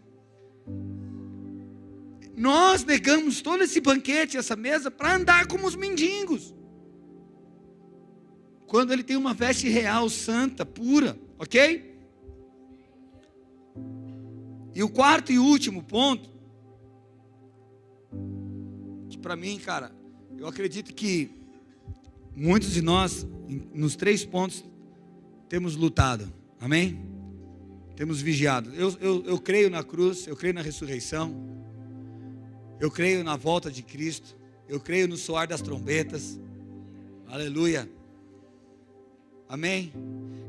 Nós negamos todo esse banquete, essa mesa, para andar como os mendigos. Quando ele tem uma veste real, santa, pura, ok? E o quarto e último ponto, que para mim, cara, eu acredito que muitos de nós, nos 3 pontos, temos lutado, amém? Temos vigiado. Eu creio na cruz, eu creio na ressurreição, eu creio na volta de Cristo, eu creio no soar das trombetas, aleluia, amém?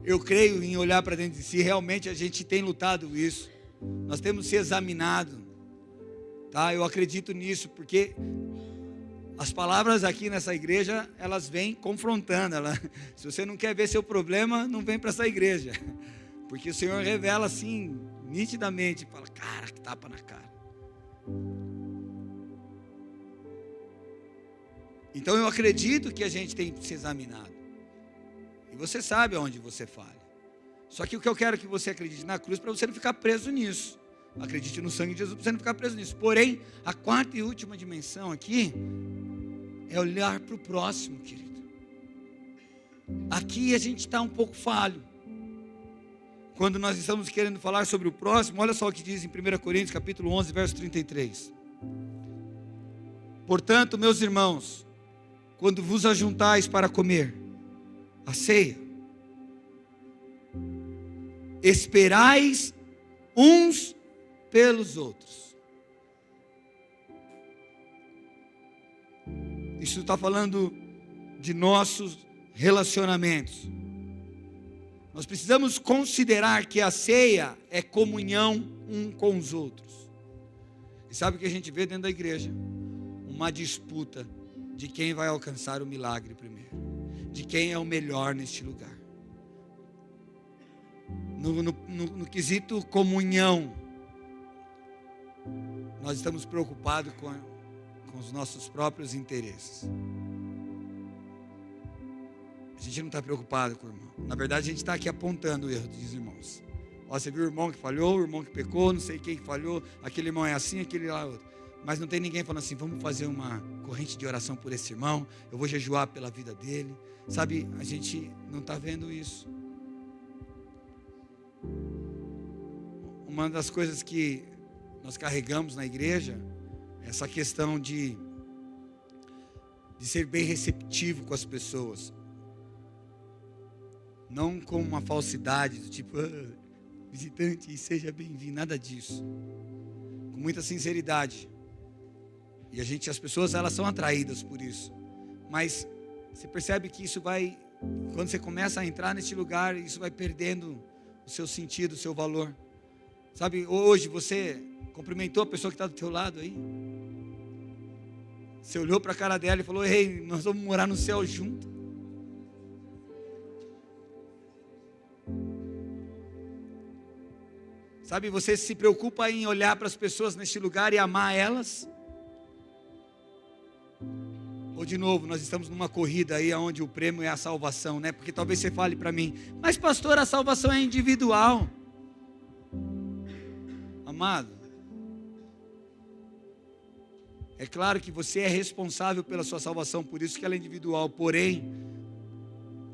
Eu creio em olhar para dentro de si. Realmente a gente tem lutado isso, nós temos se examinado, tá? Eu acredito nisso, porque as palavras aqui nessa igreja, elas vêm confrontando. Se você não quer ver seu problema, não vem para essa igreja, porque o Senhor revela assim, nitidamente, fala, cara, que tapa na cara. Então eu acredito que a gente tem se examinado, e você sabe aonde você falha. Só que o que eu quero que você acredite na cruz, para você não ficar preso nisso. Acredite no sangue de Jesus, para você não ficar preso nisso. Porém, a 4ª e última dimensão aqui é olhar para o próximo, querido. Aqui a gente está um pouco falho. Quando nós estamos querendo falar sobre o próximo, olha só o que diz em 1 Coríntios capítulo 11, verso 33. Portanto, meus irmãos, quando vos ajuntais para comer a ceia, esperais uns pelos outros. Isso está falando de nossos relacionamentos. Nós precisamos considerar que a ceia é comunhão um com os outros. E sabe o que a gente vê dentro da igreja? Uma disputa de quem vai alcançar o milagre primeiro, de quem é o melhor neste lugar. No quesito comunhão, nós estamos preocupados com os nossos próprios interesses. A gente não está preocupado com o irmão. Na verdade, a gente está aqui apontando o erro dos irmãos. Ó, você viu o irmão que falhou, o irmão que pecou, não sei quem que falhou, aquele irmão é assim, aquele lá é outro. Mas não tem ninguém falando assim, vamos fazer uma corrente de oração por esse irmão, eu vou jejuar pela vida dele. Sabe, a gente não está vendo isso. Uma das coisas que nós carregamos na igreja é essa questão de ser bem receptivo com as pessoas. Não com uma falsidade, do tipo, visitante, seja bem-vindo, nada disso. Com muita sinceridade. E as pessoas, elas são atraídas por isso. Mas você percebe que isso vai, quando você começa a entrar nesse lugar, isso vai perdendo o seu sentido, o seu valor. Sabe, hoje você cumprimentou a pessoa que está do teu lado aí. Você olhou para a cara dela e falou, ei, nós vamos morar no céu junto. Sabe, você se preocupa em olhar para as pessoas neste lugar e amar elas? Ou de novo, nós estamos numa corrida aí onde o prêmio é a salvação, né? Porque talvez você fale para mim, mas pastor, a salvação é individual. Amado, é claro que você é responsável pela sua salvação, por isso que ela é individual. Porém,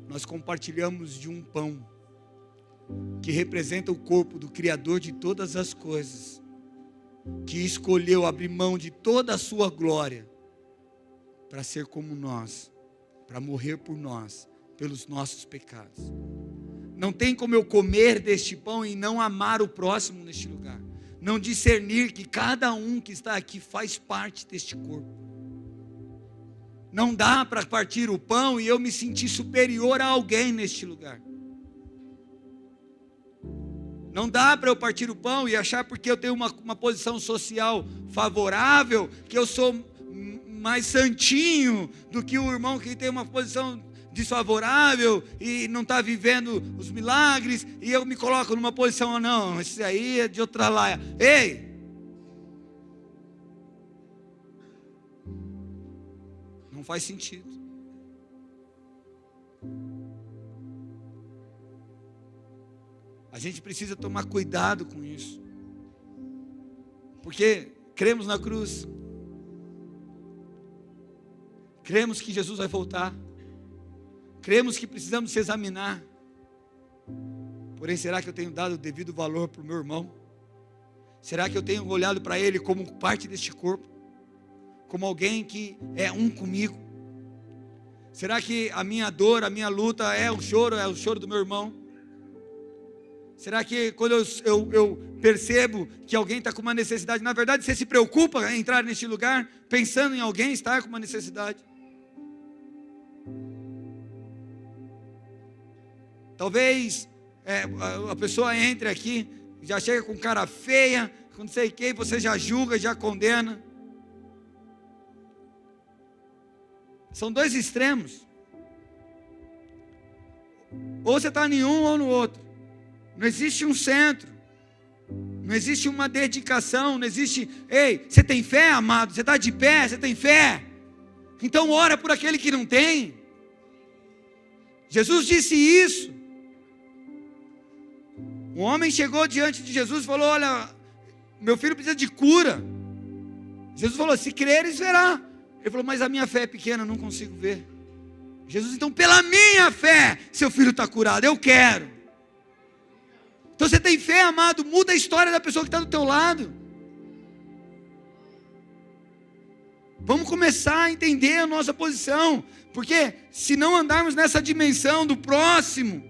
nós compartilhamos de um pão que representa o corpo do Criador de todas as coisas, que escolheu abrir mão de toda a sua glória para ser como nós, para morrer por nós, pelos nossos pecados. Não tem como eu comer deste pão e não amar o próximo neste lugar, não discernir que cada um que está aqui faz parte deste corpo. Não dá para partir o pão e eu me sentir superior a alguém neste lugar. Não dá para eu partir o pão e achar porque eu tenho uma posição social favorável, que eu sou mais santinho do que o irmão que tem uma posição desfavorável e não está vivendo os milagres, e eu me coloco numa posição, não, esse aí é de outra laia. Ei! Não faz sentido. A gente precisa tomar cuidado com isso, porque cremos na cruz, cremos que Jesus vai voltar, cremos que precisamos se examinar. Porém, será que eu tenho dado o devido valor para o meu irmão? Será que eu tenho olhado para ele como parte deste corpo, como alguém que é um comigo? Será que a minha dor, a minha luta é o choro do meu irmão? Será que quando eu percebo que alguém está com uma necessidade, na verdade você se preocupa em entrar neste lugar pensando em alguém estar com uma necessidade? Talvez a pessoa entre aqui, já chega com cara feia, com não sei o que, você já julga, já condena. São dois extremos. Ou você está em um ou no outro. Não existe um centro, não existe uma dedicação, não existe, ei, você tem fé, amado? Você está de pé, você tem fé? Então ora por aquele que não tem. Jesus disse isso. Um homem chegou diante de Jesus e falou, olha, meu filho precisa de cura. Jesus falou, se creres verá. Ele falou, mas a minha fé é pequena, eu não consigo ver. Jesus, então pela minha fé, seu filho está curado, eu quero. Então você tem fé, amado, muda a história da pessoa que está do teu lado. Vamos começar a entender a nossa posição, porque se não andarmos nessa dimensão do próximo,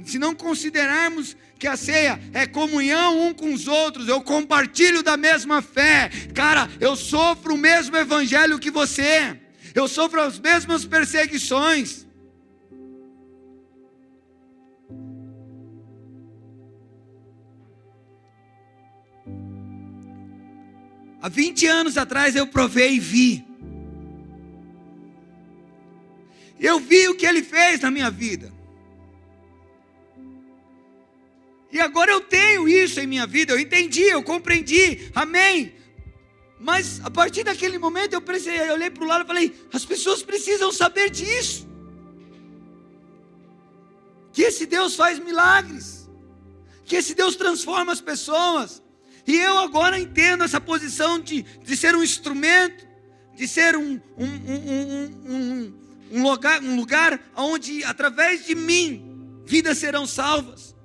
se não considerarmos que a ceia é comunhão um com os outros, eu compartilho da mesma fé, cara, eu sofro o mesmo evangelho que você, eu sofro as mesmas perseguições. Há 20 anos atrás eu provei e vi. Eu vi o que Ele fez na minha vida. E agora eu tenho isso em minha vida, eu entendi, eu compreendi, amém. Mas a partir daquele momento eu olhei para o lado e falei, as pessoas precisam saber disso. Que esse Deus faz milagres. Que esse Deus transforma as pessoas. E eu agora entendo essa posição de ser um instrumento, de ser um lugar onde através de mim vidas serão salvas.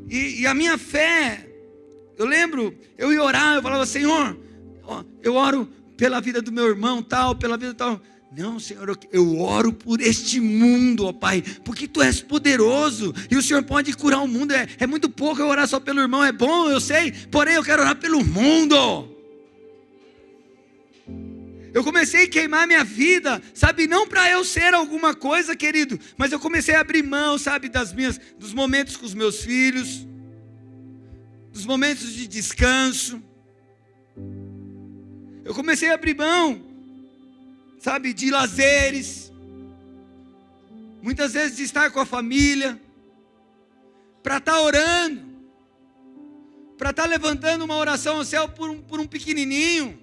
E a minha fé, eu lembro, eu ia orar, eu falava, Senhor, eu oro pela vida do meu irmão tal, pela vida tal. Não, Senhor, eu oro por este mundo, ó Pai, porque Tu és poderoso, e o Senhor pode curar o mundo, é muito pouco eu orar só pelo irmão, é bom, eu sei, porém eu quero orar pelo mundo. Eu comecei a queimar minha vida, sabe, não para eu ser alguma coisa, querido, mas eu comecei a abrir mão, sabe, dos momentos com os meus filhos, dos momentos de descanso, eu comecei a abrir mão, sabe, de lazeres, muitas vezes de estar com a família, para estar orando, para estar levantando uma oração ao céu por um pequenininho,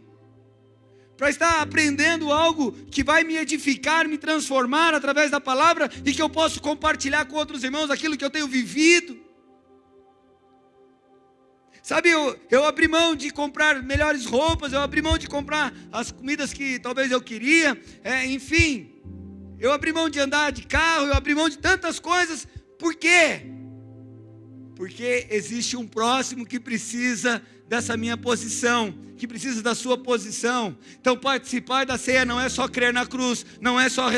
para estar aprendendo algo que vai me edificar, me transformar através da palavra, e que eu posso compartilhar com outros irmãos aquilo que eu tenho vivido. Sabe, eu abri mão de comprar melhores roupas, eu abri mão de comprar as comidas que talvez eu queria, enfim, eu abri mão de andar de carro, eu abri mão de tantas coisas. Por quê? Porque existe um próximo que precisa dessa minha posição, que precisa da sua posição. Então participar da ceia não é só crer na cruz, não é só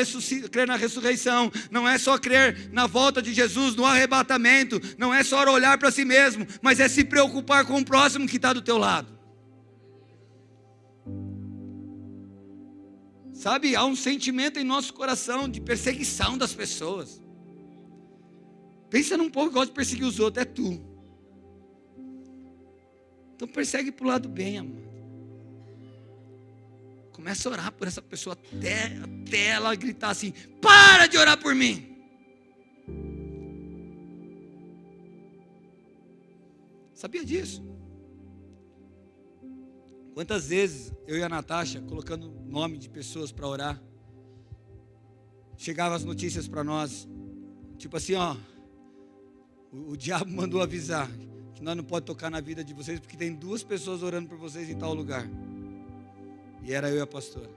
crer na ressurreição, não é só crer na volta de Jesus, no arrebatamento, não é só olhar para si mesmo, mas é se preocupar com o próximo que está do teu lado. Sabe, há um sentimento em nosso coração de perseguição das pessoas. Pensa num povo que gosta de perseguir os outros, é tu. Então persegue para o lado bem, amado. Começa a orar por essa pessoa até ela gritar assim: para de orar por mim. Sabia disso? Quantas vezes eu e a Natasha, colocando nome de pessoas para orar, chegava as notícias para nós, tipo assim, ó, o diabo mandou avisar que nós não podemos tocar na vida de vocês, porque tem 2 pessoas orando por vocês em tal lugar. E era eu e a pastora.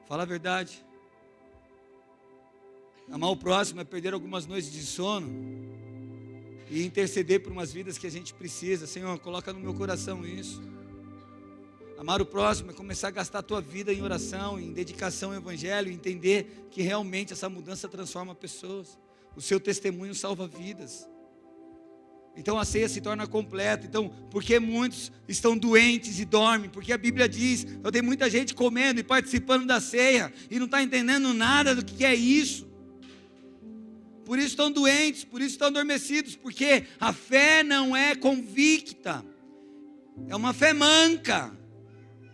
Fala a verdade. Amar o próximo é perder algumas noites de sono e interceder por umas vidas que a gente precisa. Senhor, coloca no meu coração isso. Amar o próximo é começar a gastar a tua vida em oração, em dedicação ao evangelho, entender que realmente essa mudança transforma pessoas. O seu testemunho salva vidas. Então a ceia se torna completa. Então, porque muitos estão doentes e dormem? Porque a Bíblia diz, eu tenho muita gente comendo e participando da ceia e não está entendendo nada do que é isso. Por isso estão doentes, por isso estão adormecidos, porque a fé não é convicta, é uma fé manca,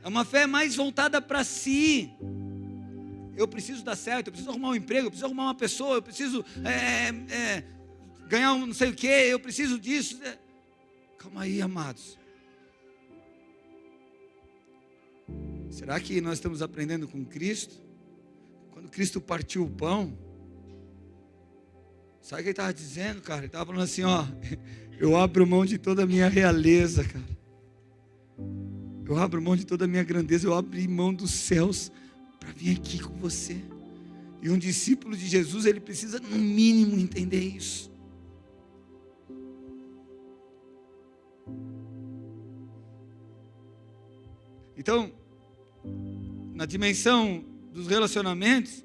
é uma fé mais voltada para si. Eu preciso dar certo, eu preciso arrumar um emprego, eu preciso arrumar uma pessoa, eu preciso ganhar um não sei o que, eu preciso disso. Calma aí, amados. Será que nós estamos aprendendo com Cristo? Quando Cristo partiu o pão, sabe o que ele estava dizendo, cara? Ele estava falando assim, ó, eu abro mão de toda a minha realeza, cara. Eu abro mão de toda a minha grandeza, eu abro mão dos céus para vir aqui com você. E um discípulo de Jesus, ele precisa no mínimo entender isso. Então, na dimensão dos relacionamentos,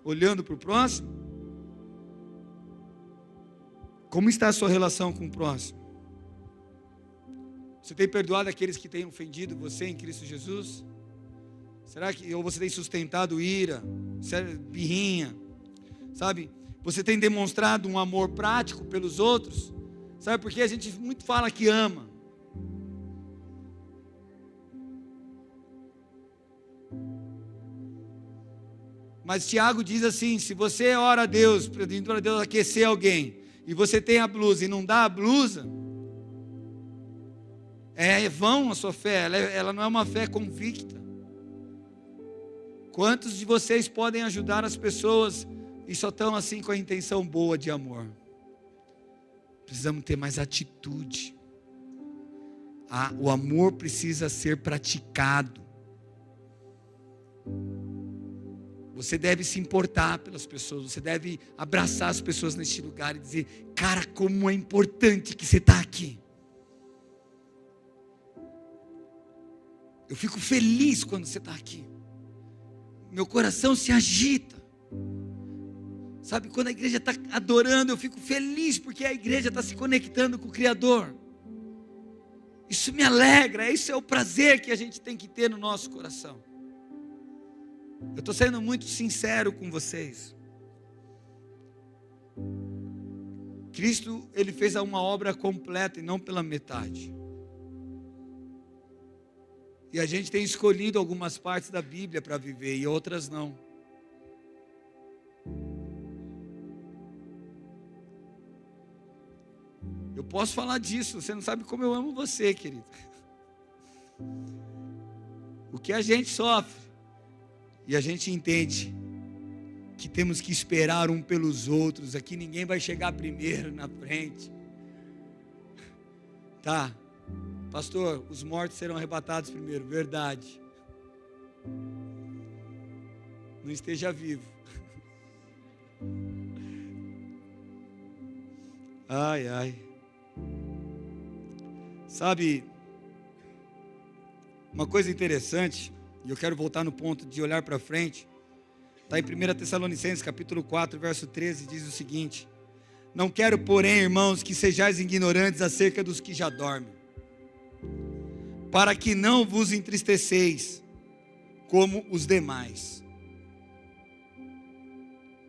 olhando para o próximo, como está a sua relação com o próximo? Você tem perdoado aqueles que têm ofendido você em Cristo Jesus? Será que ou você tem sustentado ira, birrinha? Sabe? Você tem demonstrado um amor prático pelos outros? Sabe por quê? A gente muito fala que ama. Mas Tiago diz assim: se você ora a Deus, pedindo para Deus aquecer alguém, e você tem a blusa e não dá a blusa, é vão a sua fé, ela não é uma fé convicta. Quantos de vocês podem ajudar as pessoas e só estão assim com a intenção boa de amor? Precisamos ter mais atitude. O amor precisa ser praticado. Você deve se importar pelas pessoas, você deve abraçar as pessoas neste lugar e dizer: cara, como é importante que você está aqui. Eu fico feliz quando você está aqui. Meu coração se agita. Sabe, quando a igreja está adorando, eu fico feliz porque a igreja está se conectando com o Criador. Isso me alegra, isso é o prazer que a gente tem que ter no nosso coração. Eu estou sendo muito sincero com vocês. Cristo, ele fez uma obra completa e não pela metade. E a gente tem escolhido algumas partes da Bíblia para viver e outras não. Eu posso falar disso, você não sabe como eu amo você, querido. O que a gente sofre, e a gente entende que temos que esperar um pelos outros, aqui ninguém vai chegar primeiro na frente. Tá, pastor, os mortos serão arrebatados primeiro, verdade. Não esteja vivo. Ai, ai. Sabe, uma coisa interessante, e eu quero voltar no ponto de olhar para frente, está em 1 Tessalonicenses capítulo 4, verso 13, diz o seguinte: não quero, porém, irmãos, que sejais ignorantes acerca dos que já dormem, para que não vos entristeceis, como os demais.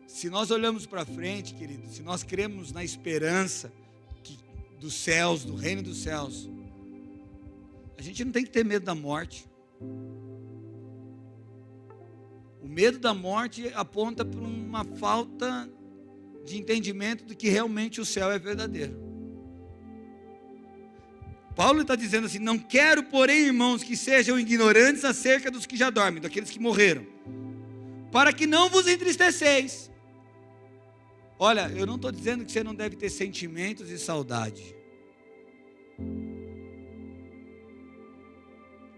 Se nós olhamos para frente, querido, se nós cremos na esperança dos céus, do reino dos céus, A gente não tem que ter medo da morte. O medo da morte aponta para uma falta de entendimento de que realmente o céu é verdadeiro. Paulo está dizendo assim: não quero, porém, irmãos, que sejam ignorantes acerca dos que já dormem, daqueles que morreram, para que não vos entristeceis. Olha, eu não estou dizendo que você não deve ter sentimentos e saudade.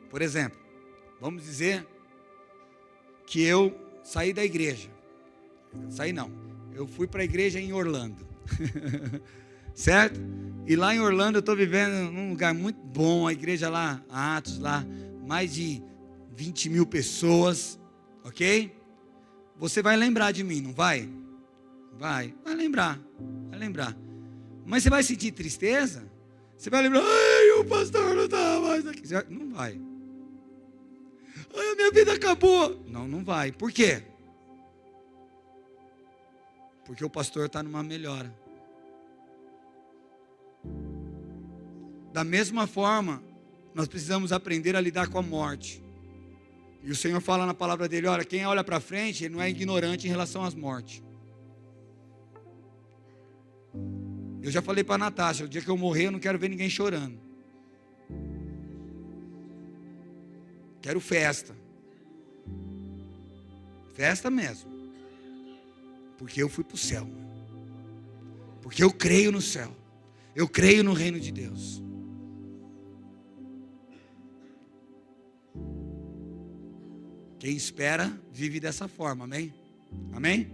Por exemplo, vamos dizer que eu saí da igreja. Saí não, eu fui para a igreja em Orlando. Certo? E lá em Orlando eu estou vivendo num lugar muito bom, a igreja lá, a Atos lá, mais de 20 mil pessoas, ok? Você vai lembrar de mim, não vai? Vai lembrar. Mas você vai sentir tristeza? Você vai lembrar, ai, o pastor não está mais aqui. Não vai. Ai, a minha vida acabou. Não vai. Por quê? Porque o pastor está numa melhora. Da mesma forma, nós precisamos aprender a lidar com a morte. E o Senhor fala na palavra dele: olha, quem olha para frente, ele não é ignorante em relação às mortes. Eu já falei para a Natasha, o dia que eu morrer, eu não quero ver ninguém chorando. Quero festa. Festa mesmo. Porque eu fui para o céu. Porque eu creio no céu. Eu creio no reino de Deus. Quem espera, vive dessa forma, amém? Amém?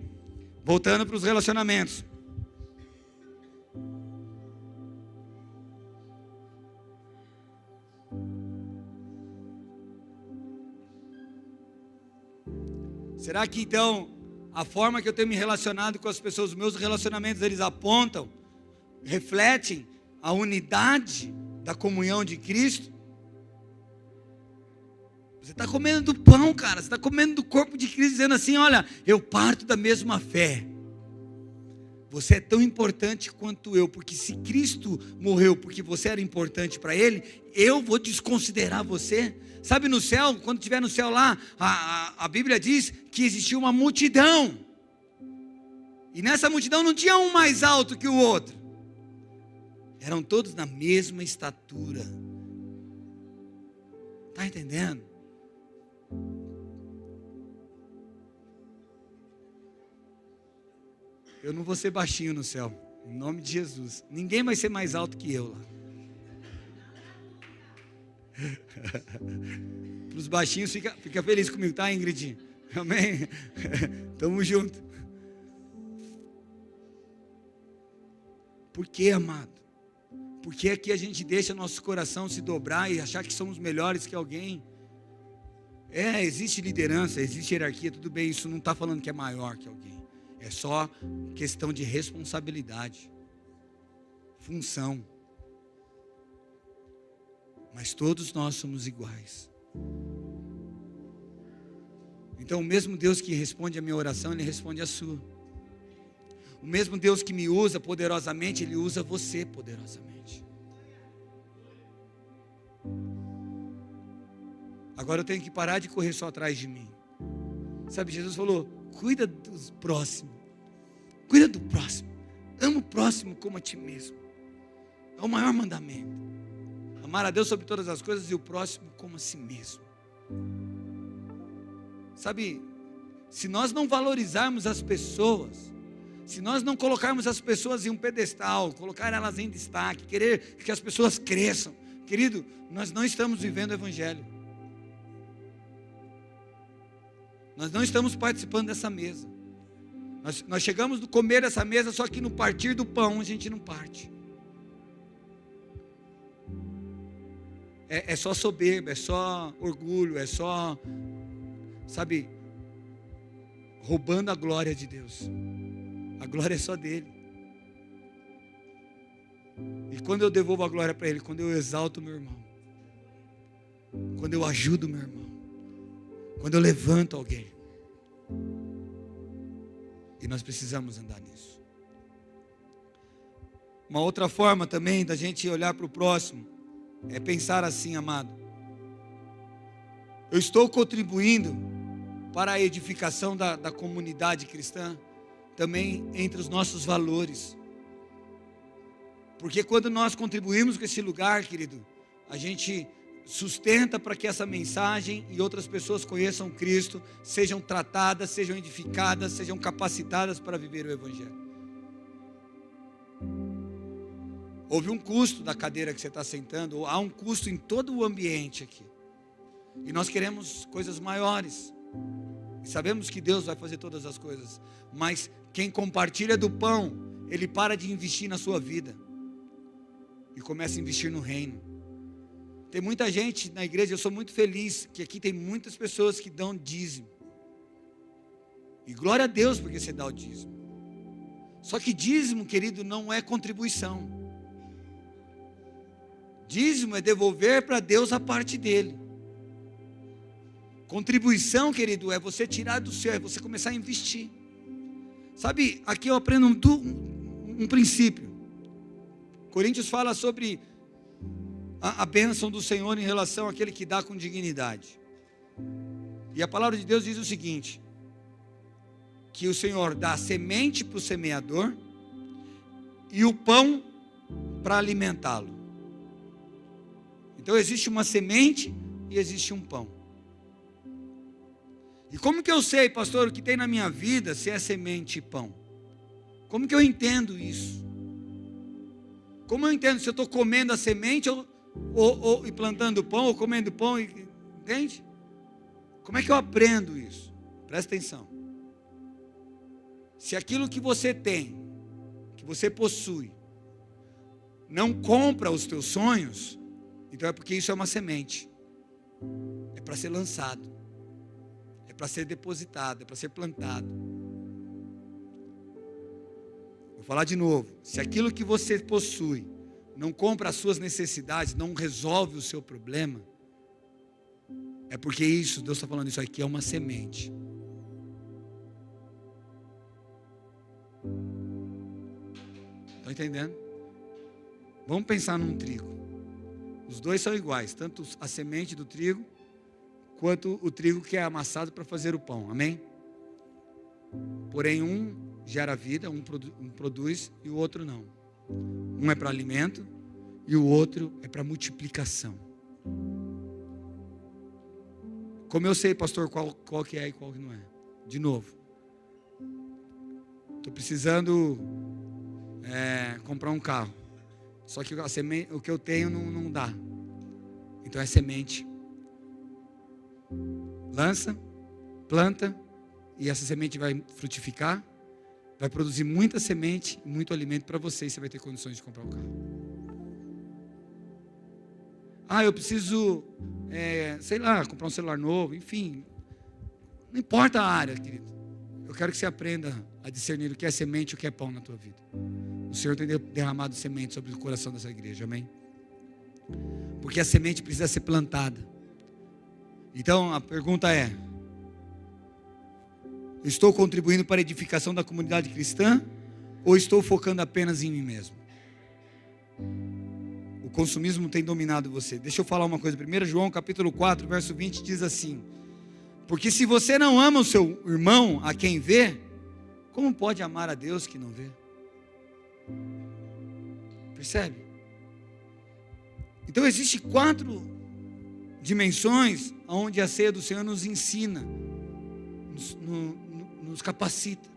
Voltando para os relacionamentos. Será que então, a forma que eu tenho me relacionado com as pessoas, os meus relacionamentos, eles apontam, refletem a unidade da comunhão de Cristo? Você está comendo do pão, cara. Você está comendo do corpo de Cristo, dizendo assim: olha, eu parto da mesma fé. Você é tão importante quanto eu, porque se Cristo morreu porque você era importante para Ele, eu vou desconsiderar você. Sabe, no céu, quando estiver no céu lá, a Bíblia diz que existia uma multidão. E nessa multidão não tinha um mais alto que o outro. Eram todos na mesma estatura. Está entendendo? Eu não vou ser baixinho no céu, em nome de Jesus. Ninguém vai ser mais alto que eu lá. Para os baixinhos, fica feliz comigo, tá, Ingrid? Amém? Tamo junto. Por que, amado? Por que é que a gente deixa nosso coração se dobrar e achar que somos melhores que alguém? Existe liderança, existe hierarquia, tudo bem, isso não está falando que é maior que alguém. É só questão de responsabilidade, função. Mas todos nós somos iguais. Então o mesmo Deus que responde a minha oração, Ele responde a sua. O mesmo Deus que me usa poderosamente, Ele usa você poderosamente. Agora eu tenho que parar de correr só atrás de mim. Sabe, Jesus falou: cuida dos próximos. Cuida do próximo. Ama o próximo como a ti mesmo. É o maior mandamento. Amar a Deus sobre todas as coisas e o próximo como a si mesmo. Sabe, se nós não valorizarmos as pessoas, se nós não colocarmos as pessoas em um pedestal, colocar elas em destaque, querer que as pessoas cresçam, querido, nós não estamos vivendo o Evangelho. Nós não estamos participando dessa mesa. Nós chegamos no comer dessa mesa, só que no partir do pão a gente não parte. É só soberba, é só orgulho, é só, sabe, roubando a glória de Deus. A glória é só dele. E quando eu devolvo a glória para Ele, quando eu exalto meu irmão, quando eu ajudo meu irmão, quando eu levanto alguém. E nós precisamos andar nisso. Uma outra forma também da gente olhar para o próximo é pensar assim, amado: eu estou contribuindo para a edificação da comunidade cristã, também entre os nossos valores. Porque quando nós contribuímos com esse lugar, querido, a gente sustenta para que essa mensagem e outras pessoas conheçam Cristo, sejam tratadas, sejam edificadas, sejam capacitadas para viver o Evangelho. Houve um custo da cadeira que você está sentando, ou há um custo em todo o ambiente aqui. E nós queremos coisas maiores. E sabemos que Deus vai fazer todas as coisas. Mas quem compartilha do pão, ele para de investir na sua vida e começa a investir no reino. Tem muita gente na igreja, eu sou muito feliz que aqui tem muitas pessoas que dão dízimo. E glória a Deus porque você dá o dízimo. Só que dízimo, querido, não é contribuição. Dízimo é devolver para Deus a parte dele. Contribuição, querido, é você tirar do seu, é você começar a investir. Sabe, aqui eu aprendo um princípio. Coríntios fala sobre a bênção do Senhor em relação àquele que dá com dignidade. E a palavra de Deus diz o seguinte: que o Senhor dá a semente para o semeador e o pão para alimentá-lo. Então existe uma semente e existe um pão. E como que eu sei, pastor, o que tem na minha vida se é semente e pão? Como que eu entendo isso? Como eu entendo se eu estou comendo a semente ou plantando pão, ou comendo pão, entende? Como é que eu aprendo isso? Presta atenção. Se aquilo que você tem, que você possui, não compra os teus sonhos, então é porque isso é uma semente. É para ser lançado. É para ser depositado, é para ser plantado. Vou falar de novo. Se aquilo que você possui não compra as suas necessidades, não resolve o seu problema, é porque isso, Deus está falando, isso aqui é uma semente. Estão entendendo? Vamos pensar num trigo. Os dois são iguais, tanto a semente do trigo, quanto o trigo que é amassado para fazer o pão, amém? Porém um gera vida, um produz e o outro não. Um é para alimento e o outro é para multiplicação. Como eu sei, pastor, qual que é e qual que não é? De novo, estou precisando comprar um carro, só que o que eu tenho não dá. Então é semente. Lança, planta, e essa semente vai frutificar, vai produzir muita semente, muito alimento para você, e você vai ter condições de comprar um carro. Eu preciso, comprar um celular novo, enfim, não importa a área, querido. Eu quero que você aprenda a discernir o que é semente e o que é pão na tua vida. O Senhor tem derramado semente sobre o coração dessa igreja, amém? Porque a semente precisa ser plantada. Então a pergunta é: estou contribuindo para a edificação da comunidade cristã ou estou focando apenas em mim mesmo? O consumismo tem dominado você. Deixa eu falar uma coisa. 1 João capítulo 4, verso 20 diz assim: porque se você não ama o seu irmão a quem vê, como pode amar a Deus que não vê? Percebe? Então existem 4 dimensões onde a ceia do Senhor nos ensina, nos capacita.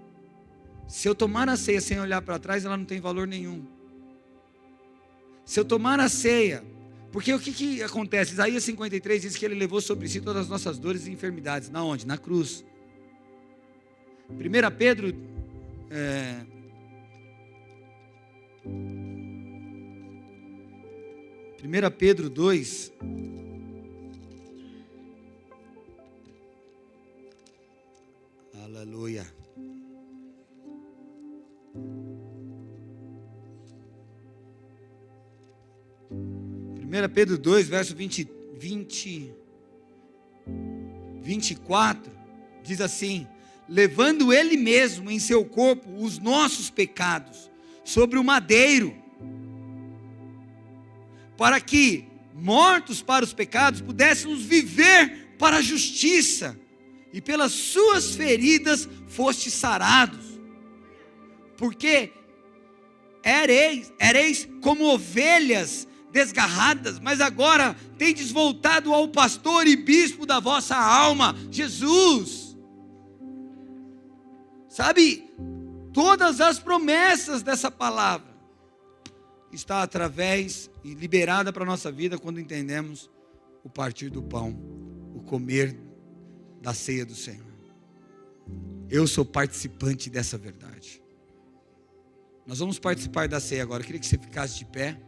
Se eu tomar a ceia sem olhar para trás, ela não tem valor nenhum. Se eu tomar a ceia, porque o que acontece? Isaías 53 diz que ele levou sobre si todas as nossas dores e enfermidades. Na onde? Na cruz. 1 Pedro 1 Pedro 2, aleluia. 1 Pedro 2, verso 24, diz assim: levando ele mesmo em seu corpo os nossos pecados sobre o madeiro, para que, mortos para os pecados, pudéssemos viver para a justiça, e pelas suas feridas fostes sarados, porque ereis como ovelhas desgarradas, mas agora tendes voltado ao pastor e bispo da vossa alma, Jesus. Sabe, todas as promessas dessa palavra está através e liberada para a nossa vida quando entendemos o partir do pão, o comer da ceia do Senhor. Eu sou participante dessa verdade. Nós vamos participar da ceia agora. Eu queria que você ficasse de pé.